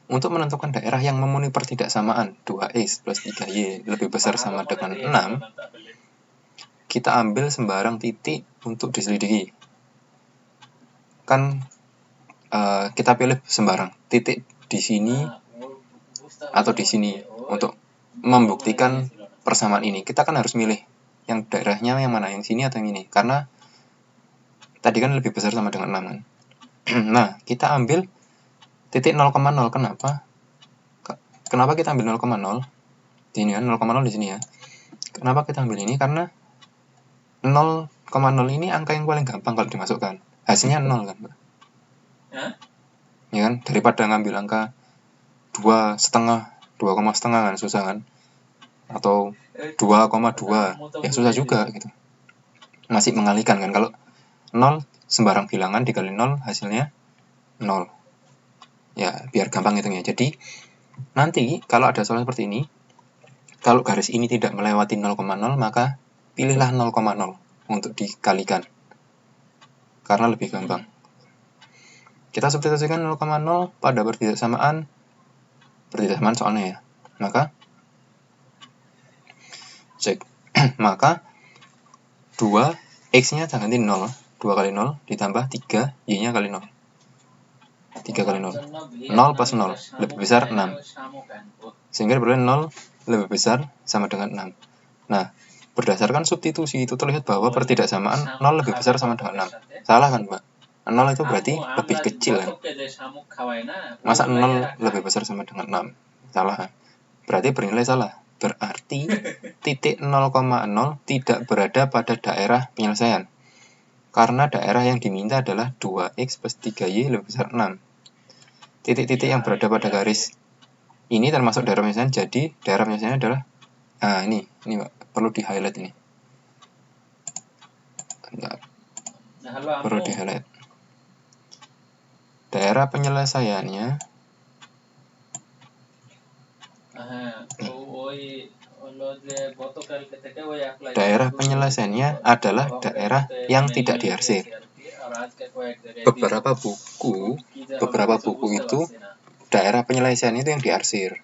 Untuk menentukan daerah yang memenuhi pertidaksamaan 2x plus 3y lebih besar sama dengan 6, kita ambil sembarang titik untuk diselidiki. Kan kita pilih sembarang titik di sini atau di sini untuk membuktikan persamaan ini. Kita kan harus milih yang daerahnya yang mana, yang sini atau yang ini. Karena tadi kan lebih besar sama dengan 6 kan. Nah, kita ambil titik 0,0. Kenapa? Kenapa kita ambil 0,0? Di sini kan 0,0 di sini ya. Kenapa kita ambil ini? Karena 0,0 ini angka yang paling gampang kalau dimasukkan. Hasilnya 0 kan, Mbak? Ya kan? Daripada ngambil angka 2,5 kan susah kan? Atau 2,2 ya susah juga gitu. Masih mengalihkan kan, kalau 0 sembarang bilangan dikali 0 hasilnya 0. Ya, biar gampang hitungnya. Jadi, nanti kalau ada soal seperti ini, kalau garis ini tidak melewati 0,0, maka pilihlah 0,0 untuk dikalikan. Karena lebih gampang. Kita substitusikan 0,0 pada pertidaksamaan soalnya ya. Maka cek. Maka 2 x-nya jangan ganti 0. 2 kali 0 ditambah 3 y-nya kali 0. 3 kali 0. 0 plus 0 lebih besar 6. Sehingga berarti 0 lebih besar sama dengan 6. Nah, berdasarkan substitusi itu terlihat bahwa pertidaksamaan 0 lebih besar sama dengan 6. Salah kan, Mbak? 0 itu berarti lebih kecil kan? Masa 0 lebih besar sama dengan 6? Salah. Berarti bernilai salah. Berarti titik 0,0 tidak berada pada daerah penyelesaian. Karena daerah yang diminta adalah 2x plus 3y lebih besar 6. Titik-titik yang berada pada garis ini termasuk daerah penyelesaian, jadi daerah penyelesaian adalah ini Pak, perlu di highlight ini. Bentar. Perlu di highlight. Daerah penyelesaiannya daerah penyelesaiannya adalah daerah yang tidak diarsir. Beberapa buku itu daerah penyelesaian itu yang diarsir.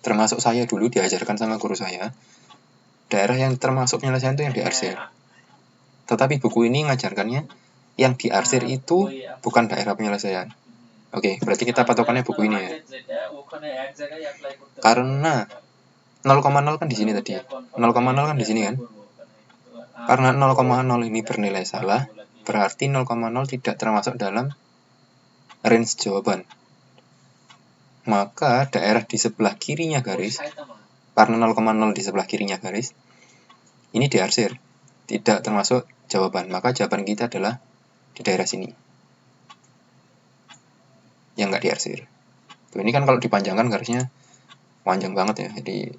Termasuk saya dulu diajarkan sama guru saya, daerah yang termasuk penyelesaian itu yang diarsir. Tetapi buku ini ngajarkannya yang diarsir itu bukan daerah penyelesaian. Oke, berarti kita patokannya buku ini ya. Karena 0,0 kan di sini tadi. 0,0 kan di sini kan. Karena 0,0 ini bernilai salah, berarti 0,0 tidak termasuk dalam range jawaban. Maka daerah di sebelah kirinya garis, karena 0,0 di sebelah kirinya garis, ini diarsir, tidak termasuk jawaban. Maka jawaban kita adalah di daerah sini, yang nggak diarsir. Tuh, ini kan kalau dipanjangkan garisnya panjang banget ya, jadi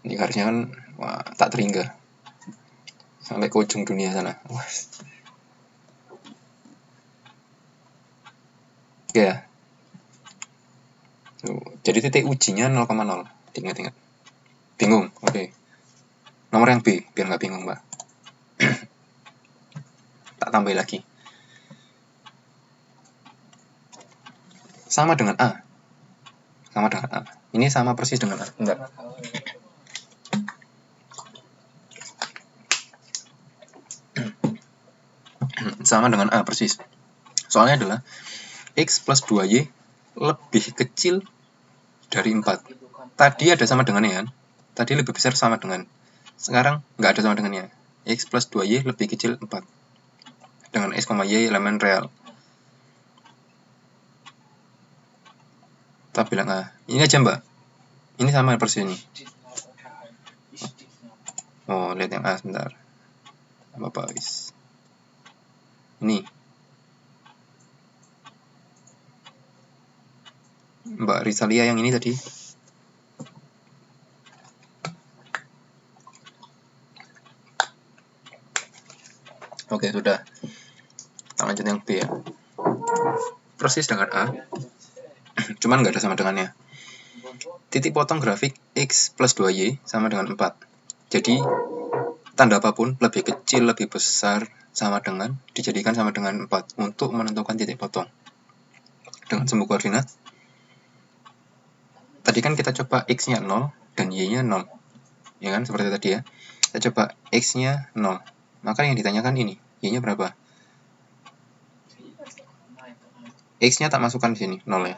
ini garisnya kan tak terhingga sampai ke ujung dunia sana. Oke ya. Tuh, jadi titik ujinya 0,0. Ingat-ingat. Bingung? Oke. Nomor yang B, biar nggak bingung, Mbak. Tak tambah lagi. Sama dengan A. Sama dengan A. Ini sama persis dengan A. Bentar. Sama dengan A persis. Soalnya adalah X plus 2Y lebih kecil dari 4. Tadi ada sama dengannya kan? Tadi lebih besar sama dengan. Sekarang nggak ada sama dengannya. X plus 2Y lebih kecil 4. Dengan X, Y elemen real. Kita bilang A. Ini aja Mbak. Ini sama persis ini. Oh, lihat yang A sebentar. Apa guys? Ini. Mbak Risalia yang ini tadi. Oke, sudah. Kita lanjut yang B ya. Persis dengan A. Cuman nggak ada sama dengannya. Titik potong grafik X plus 2Y sama dengan 4. Jadi, tanda apapun, lebih kecil, lebih besar, sama dengan, dijadikan sama dengan 4 untuk menentukan titik potong. Dengan sumbu koordinat, tadi kan kita coba X-nya 0 dan Y-nya 0. Ya kan, seperti tadi ya. Kita coba X-nya 0. Maka yang ditanyakan ini, Y-nya berapa? X-nya tak masukkan di sini, 0 ya.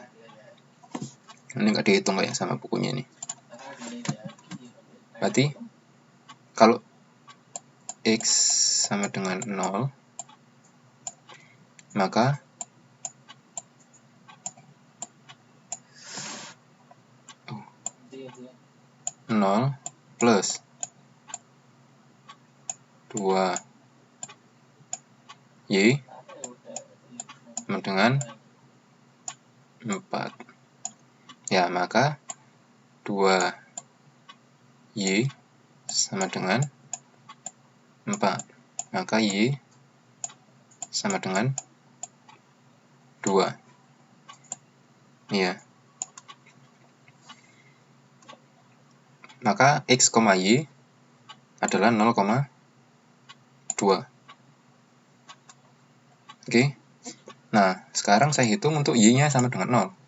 Ini nggak dihitung kayak sama bukunya ini. Berarti kalau X sama dengan 0, maka nol plus 2Y sama dengan 4. Ya, maka 2Y sama dengan 4. Maka Y sama dengan 2. Ya. Maka X, Y adalah 0,2. Oke. Nah, sekarang saya hitung untuk Y-nya sama dengan 0.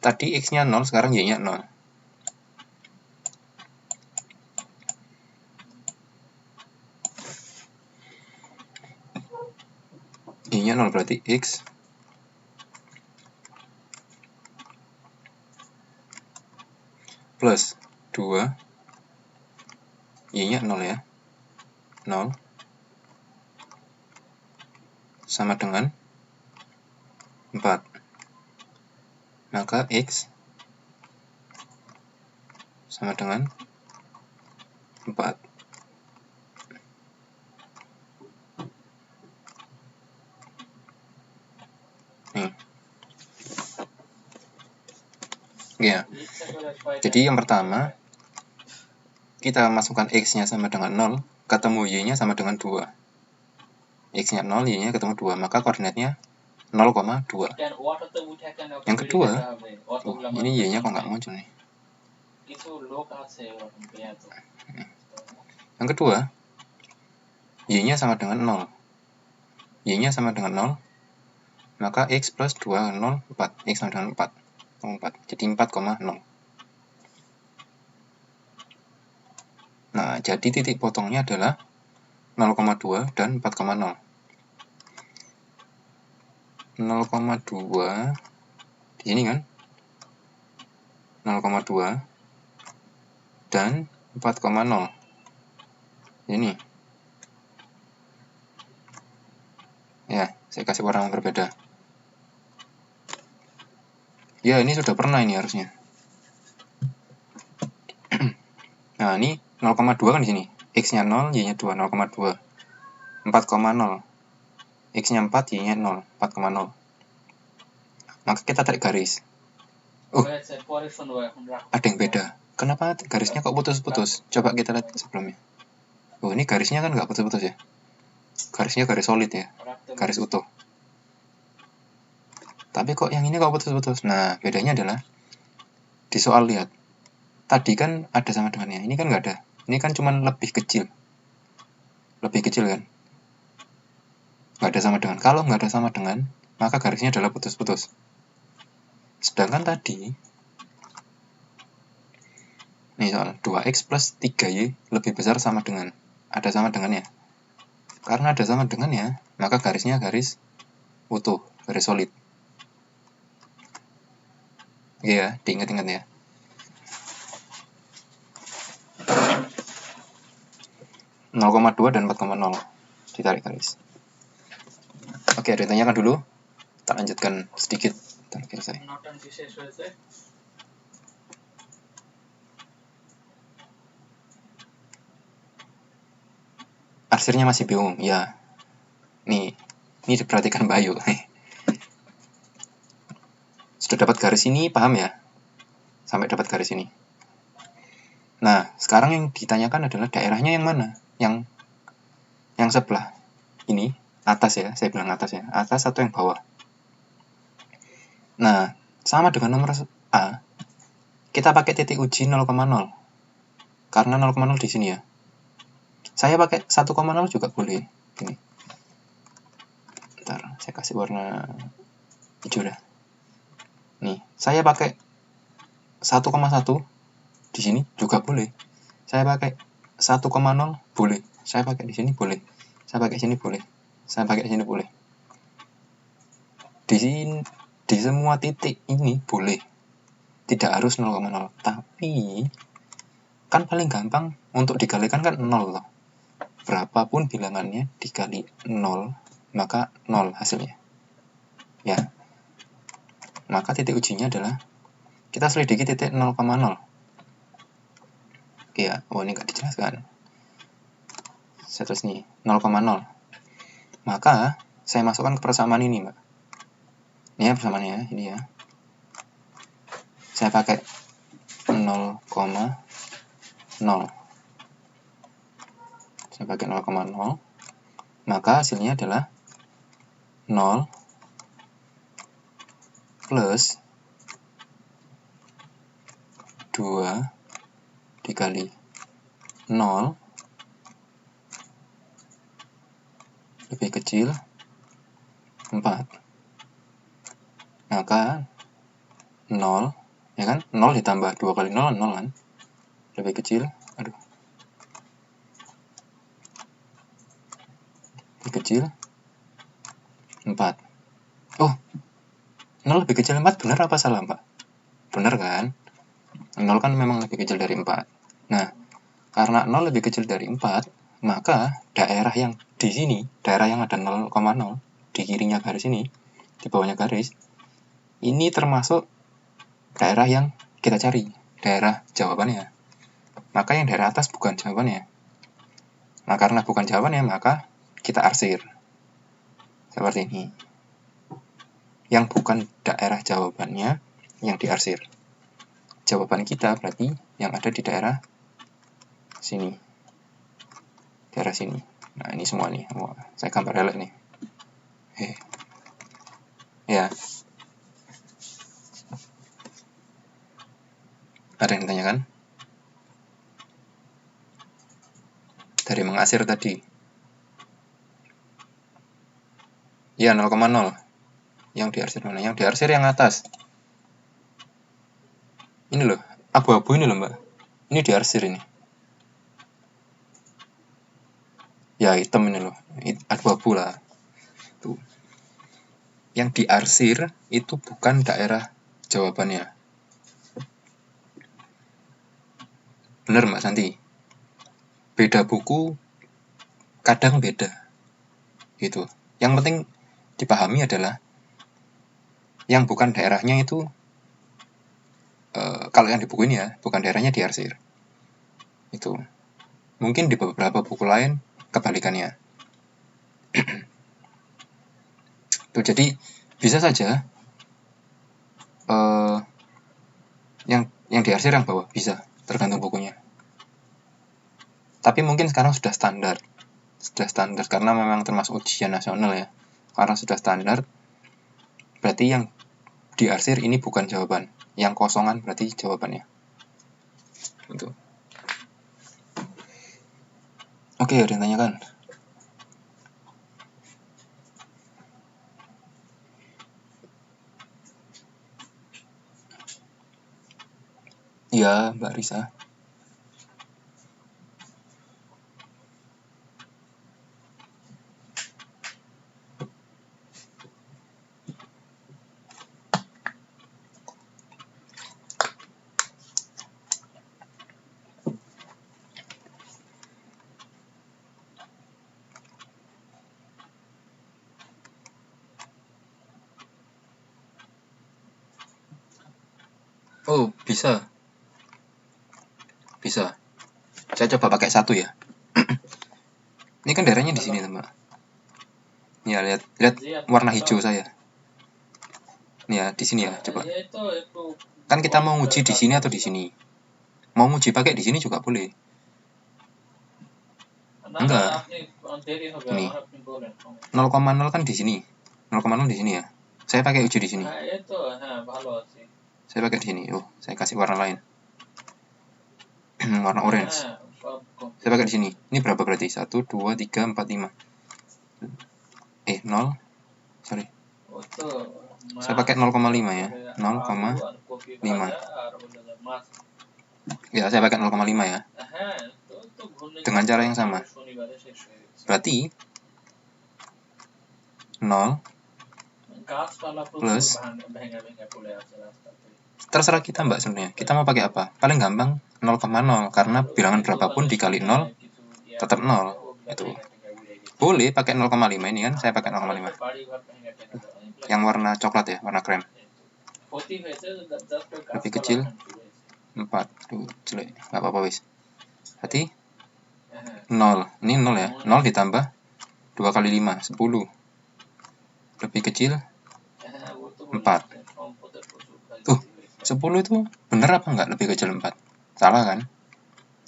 Tadi X-nya 0, sekarang Y-nya 0. Y-nya 0 berarti X plus 2, Y-nya 0 ya. 0 sama dengan 4. Maka X sama dengan 4. Nih. Ya. Jadi yang pertama, kita masukkan X-nya sama dengan 0, ketemu Y-nya sama dengan 2. X-nya 0, Y-nya ketemu 2, maka koordinatnya 0,2. Yang kedua, ini Y-nya kok nggak muncul nih. Yang kedua, Y-nya sama dengan 0. Y-nya sama dengan 0, maka X plus 2, 0, 4. X sama dengan 4. 4. Jadi 4,0. Nah, jadi titik potongnya adalah 0,2 dan 4,0. 0,2 di sini kan? 0,2 dan 4,0. Ini. Ya, saya kasih warna yang berbeda. Ya, ini sudah pernah ini harusnya. Nah, ini 0,2 kan di sini. X-nya 0, Y-nya 2, 0,2. 4,0. X-nya 4, Y-nya 0, 4,0. Maka kita tarik garis. Ada yang beda. Kenapa garisnya kok putus-putus? Coba kita lihat sebelumnya. Ini garisnya kan nggak putus-putus ya. Garisnya garis solid ya. Garis utuh. Tapi kok yang ini kok putus-putus? Nah, bedanya adalah di soal lihat. Tadi kan ada sama dengannya. Ini kan nggak ada. Ini kan cuma lebih kecil. Lebih kecil kan? Nggak ada sama dengan. Kalau nggak ada sama dengan, maka garisnya adalah putus-putus. Sedangkan tadi, ini soal 2X plus 3Y lebih besar sama dengan. Ada sama dengannya. Karena ada sama dengannya, maka garisnya garis utuh, garis solid. Oke ya, diingat-ingat ya. (0,2 dan 4,0 ditarik garis. Oke, ada yang tanyakan dulu. Kita lanjutkan sedikit. Terakhir saya. Arsirnya masih bingung, ya. Nih, ini diperhatikan Bayu. Sudah dapat garis ini, paham ya? Sampai dapat garis ini. Nah, sekarang yang ditanyakan adalah daerahnya yang mana? Yang sebelah ini, atas ya, saya bilang atas ya. Atas atau yang bawah. Nah, sama dengan nomor A, kita pakai titik uji 0,0. Karena 0,0 di sini ya. Saya pakai 1,0 juga boleh. Gini. Bentar, saya kasih warna hijau dah. Nih, saya pakai 1,1 di sini juga boleh. Saya pakai 1,0 boleh. Saya pakai di sini boleh. Saya pakai sini boleh. Saya pakai sini boleh. Di semua titik ini boleh. Tidak harus 0,0. Tapi kan paling gampang untuk dikalikan kan 0 loh. Berapapun bilangannya dikali 0, maka 0 hasilnya. Ya. Maka titik ujinya adalah kita selidiki titik 0,0. Oke ya, ini nggak dijelaskan. Saya tulis nih, 0,0. Maka saya masukkan ke persamaan ini, Mbak. Ini ya persamaannya, ini ya. Saya pakai 0,0. Saya pakai 0,0. Maka hasilnya adalah 0 plus 2 dikali 0 lebih kecil 4. Maka 0, ya kan? 0 ditambah 2 kali 0, 0 kan? Lebih kecil, lebih kecil 4. Oh, 0 lebih kecil 4 benar apa salah, Pak? Benar kan? 0 kan memang lebih kecil dari 4. Nah, karena 0 lebih kecil dari 4, maka daerah yang di sini, daerah yang ada 0,0, di kirinya garis ini, di bawahnya garis, ini termasuk daerah yang kita cari, daerah jawabannya. Maka yang daerah atas bukan jawabannya. Nah, karena bukan jawabannya, maka kita arsir. Seperti ini. Yang bukan daerah jawabannya, yang diarsir. Jawaban kita berarti yang ada di daerah sini. Daerah sini. Nah, ini semua nih. Wah, saya gambar elek nih. Ya. Ada yang ditanyakan? Dari mengasir tadi. Ya, 0,0. Yang diarsir mana? Yang diarsir yang atas. Ini loh, abu-abu ini loh, Mbak. Ini diarsir ini. Ya, hitam ini loh. Abu-abu lah. Tuh. Yang diarsir itu bukan daerah jawabannya. Bener, Mbak Santi? Beda buku kadang beda. Gitu. Yang penting dipahami adalah yang bukan daerahnya itu kalau yang di buku ini ya, bukan daerahnya diarsir. Itu. Mungkin di beberapa buku lain kebalikannya. Tuh, jadi bisa saja yang diarsir yang bawah, bisa, tergantung bukunya. Tapi mungkin sekarang sudah standar karena memang termasuk ujian nasional ya. Karena sudah standar, berarti yang diarsir ini bukan jawaban, yang kosongan berarti jawabannya. Itu. Oke, ada yang tanyakan? Ya, Mbak Risa. Oh, bisa. Bisa. Saya coba pakai 1 ya. Ini kan daerahnya di sini, Mbak. Ya, lihat warna hijau saya. Nih ya, di sini ya, coba. Kan kita mau uji di sini atau di sini? Mau uji pakai di sini juga boleh. Enggak. Ini 0,0 kan di sini. 0,0 di sini ya. Saya pakai uji di sini. Saya pakai di sini. Oh, saya kasih warna lain. Warna orange. Saya pakai di sini. Ini berapa berarti? 1, 2, 3, 4, 5. 0. Sorry. Saya pakai 0,5 ya. 0,5. Ya, saya pakai 0,5 ya. Dengan cara yang sama. Berarti 0 plus, terserah kita, Mbak, sebenarnya. Kita mau pakai apa? Paling gampang 0,0 karena bilangan berapapun dikali 0 tetap 0. Itu. Boleh pakai 0,5 ini kan, saya pakai 0,5. Yang warna coklat ya, warna krem. Lebih kecil 4. Jelek. Enggak apa-apa wis. Berarti 0. Ini 0 ya. 0 ditambah 2 kali 5, 10. Lebih kecil 4. 10 itu benar apa enggak lebih kecil 4? Salah kan?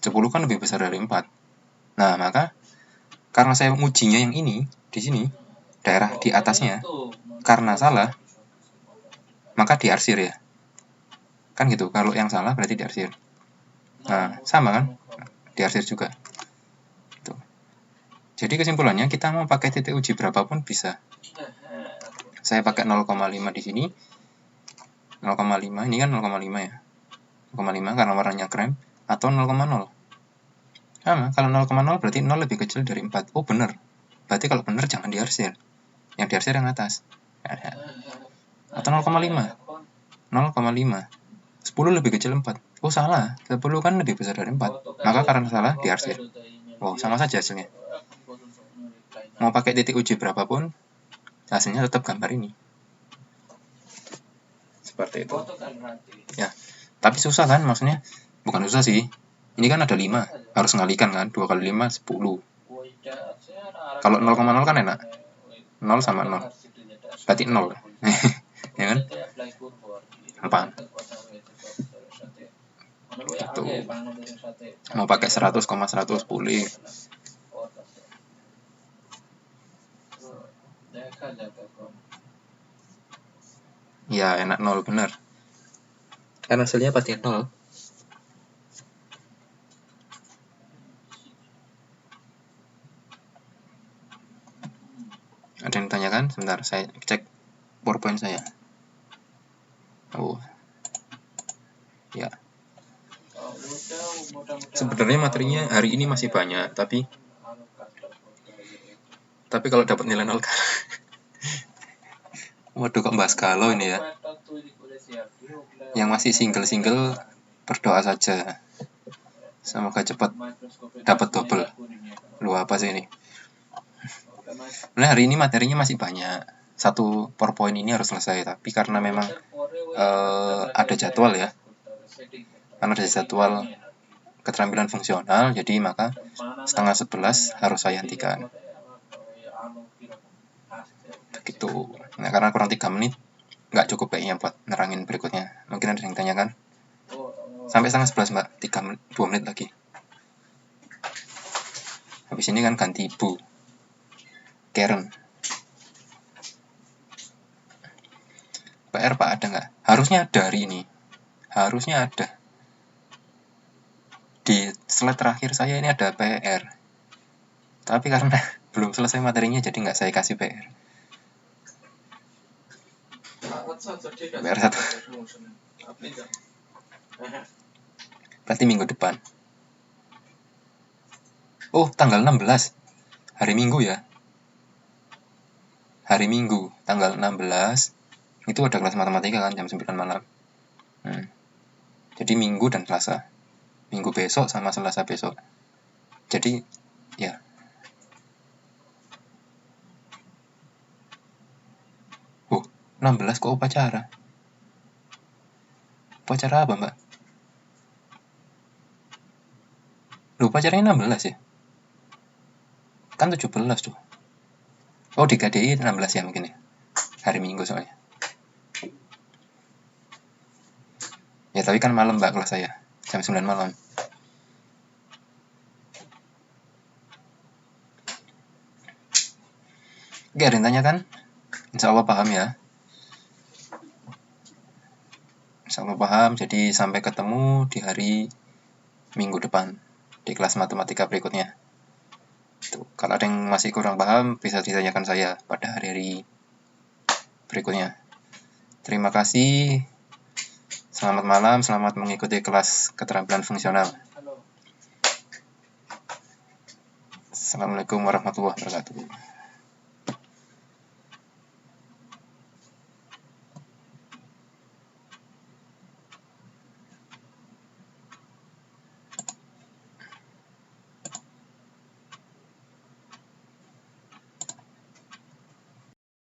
10 kan lebih besar dari 4. Nah, maka karena saya mengujinya yang ini, di sini, daerah di atasnya, karena salah, maka diarsir ya. Kan gitu, kalau yang salah berarti diarsir. Nah, sama kan? Diarsir juga. Tuh. Jadi kesimpulannya, kita mau pakai titik uji berapapun bisa. Saya pakai 0,5 di sini. 0,5, ini kan 0,5 ya. 0,5 karena warnanya krem, atau 0,0. Sama, kalau 0,0 berarti 0 lebih kecil dari 4. Oh, benar. Berarti kalau benar jangan diarsir. Yang diarsir yang atas. Atau 0,5. 0,5. 10 lebih kecil 4. Oh, salah. 10 kan lebih besar dari 4. Maka karena salah, diarsir. Wow, sama saja hasilnya. Mau pakai titik uji berapapun, hasilnya tetap gambar ini. Seperti itu. Foto kan berarti. Ya, tapi susah kan, maksudnya bukan susah sih. Ini kan ada 5, harus ngalikan kan, 2 kali 5 10. Kalau 0,0 kan enak, 0 sama 0, berarti 0. Ya kan? 4. Itu mau pakai 100,100 boleh. Ya enak 0 bener, kan hasilnya pasti 0. Ada yang ditanyakan? Sebentar, saya cek PowerPoint saya. Oh ya, sebenarnya materinya hari ini masih banyak, tapi kalau dapat nilai 0 kan. Waduh, kok bahas galau ini ya. Yang masih single berdoa saja, semoga cepat dapat double. Lu apa sih ini? Nah, hari ini materinya masih banyak. Satu PowerPoint ini harus selesai, tapi karena memang ada jadwal ya, karena ada jadwal keterampilan fungsional, jadi maka 10:30 harus saya hentikan. Begitu. Nah, karena kurang 3 menit, nggak cukup kayaknya buat nerangin berikutnya. Mungkin ada yang tanyakan. Sampai 10:30 mbak, 2 menit lagi. Habis ini kan ganti Bu Karen. PR Pak ada nggak? Harusnya ada hari ini. Harusnya ada. Di slide terakhir saya ini ada PR. Tapi karena belum selesai materinya, jadi nggak saya kasih PR. PR 1. Berarti minggu depan. Oh, tanggal 16. Hari Minggu ya. Hari Minggu, tanggal 16. Itu ada kelas matematika kan, jam 9 malam. Jadi Minggu dan Selasa. Minggu besok sama Selasa besok. Jadi, ya. Oh, 16 kok upacara? Upacara apa, Mbak? Loh, upacaranya 16 ya? Kan 17 tuh. Oh, di KDI 16 ya mungkin ya. Hari Minggu soalnya. Ya, tapi kan malam Mbak kelas saya. Jam 9 malam. Oke, ada yang tanya kan? Insya Allah paham ya. Insya Allah paham, jadi sampai ketemu di hari Minggu depan di kelas matematika berikutnya. Tuh, kalau ada yang masih kurang paham, bisa ditanyakan saya pada hari-hari berikutnya. Terima kasih. Selamat malam, selamat mengikuti kelas keterampilan fungsional. Assalamualaikum warahmatullahi wabarakatuh.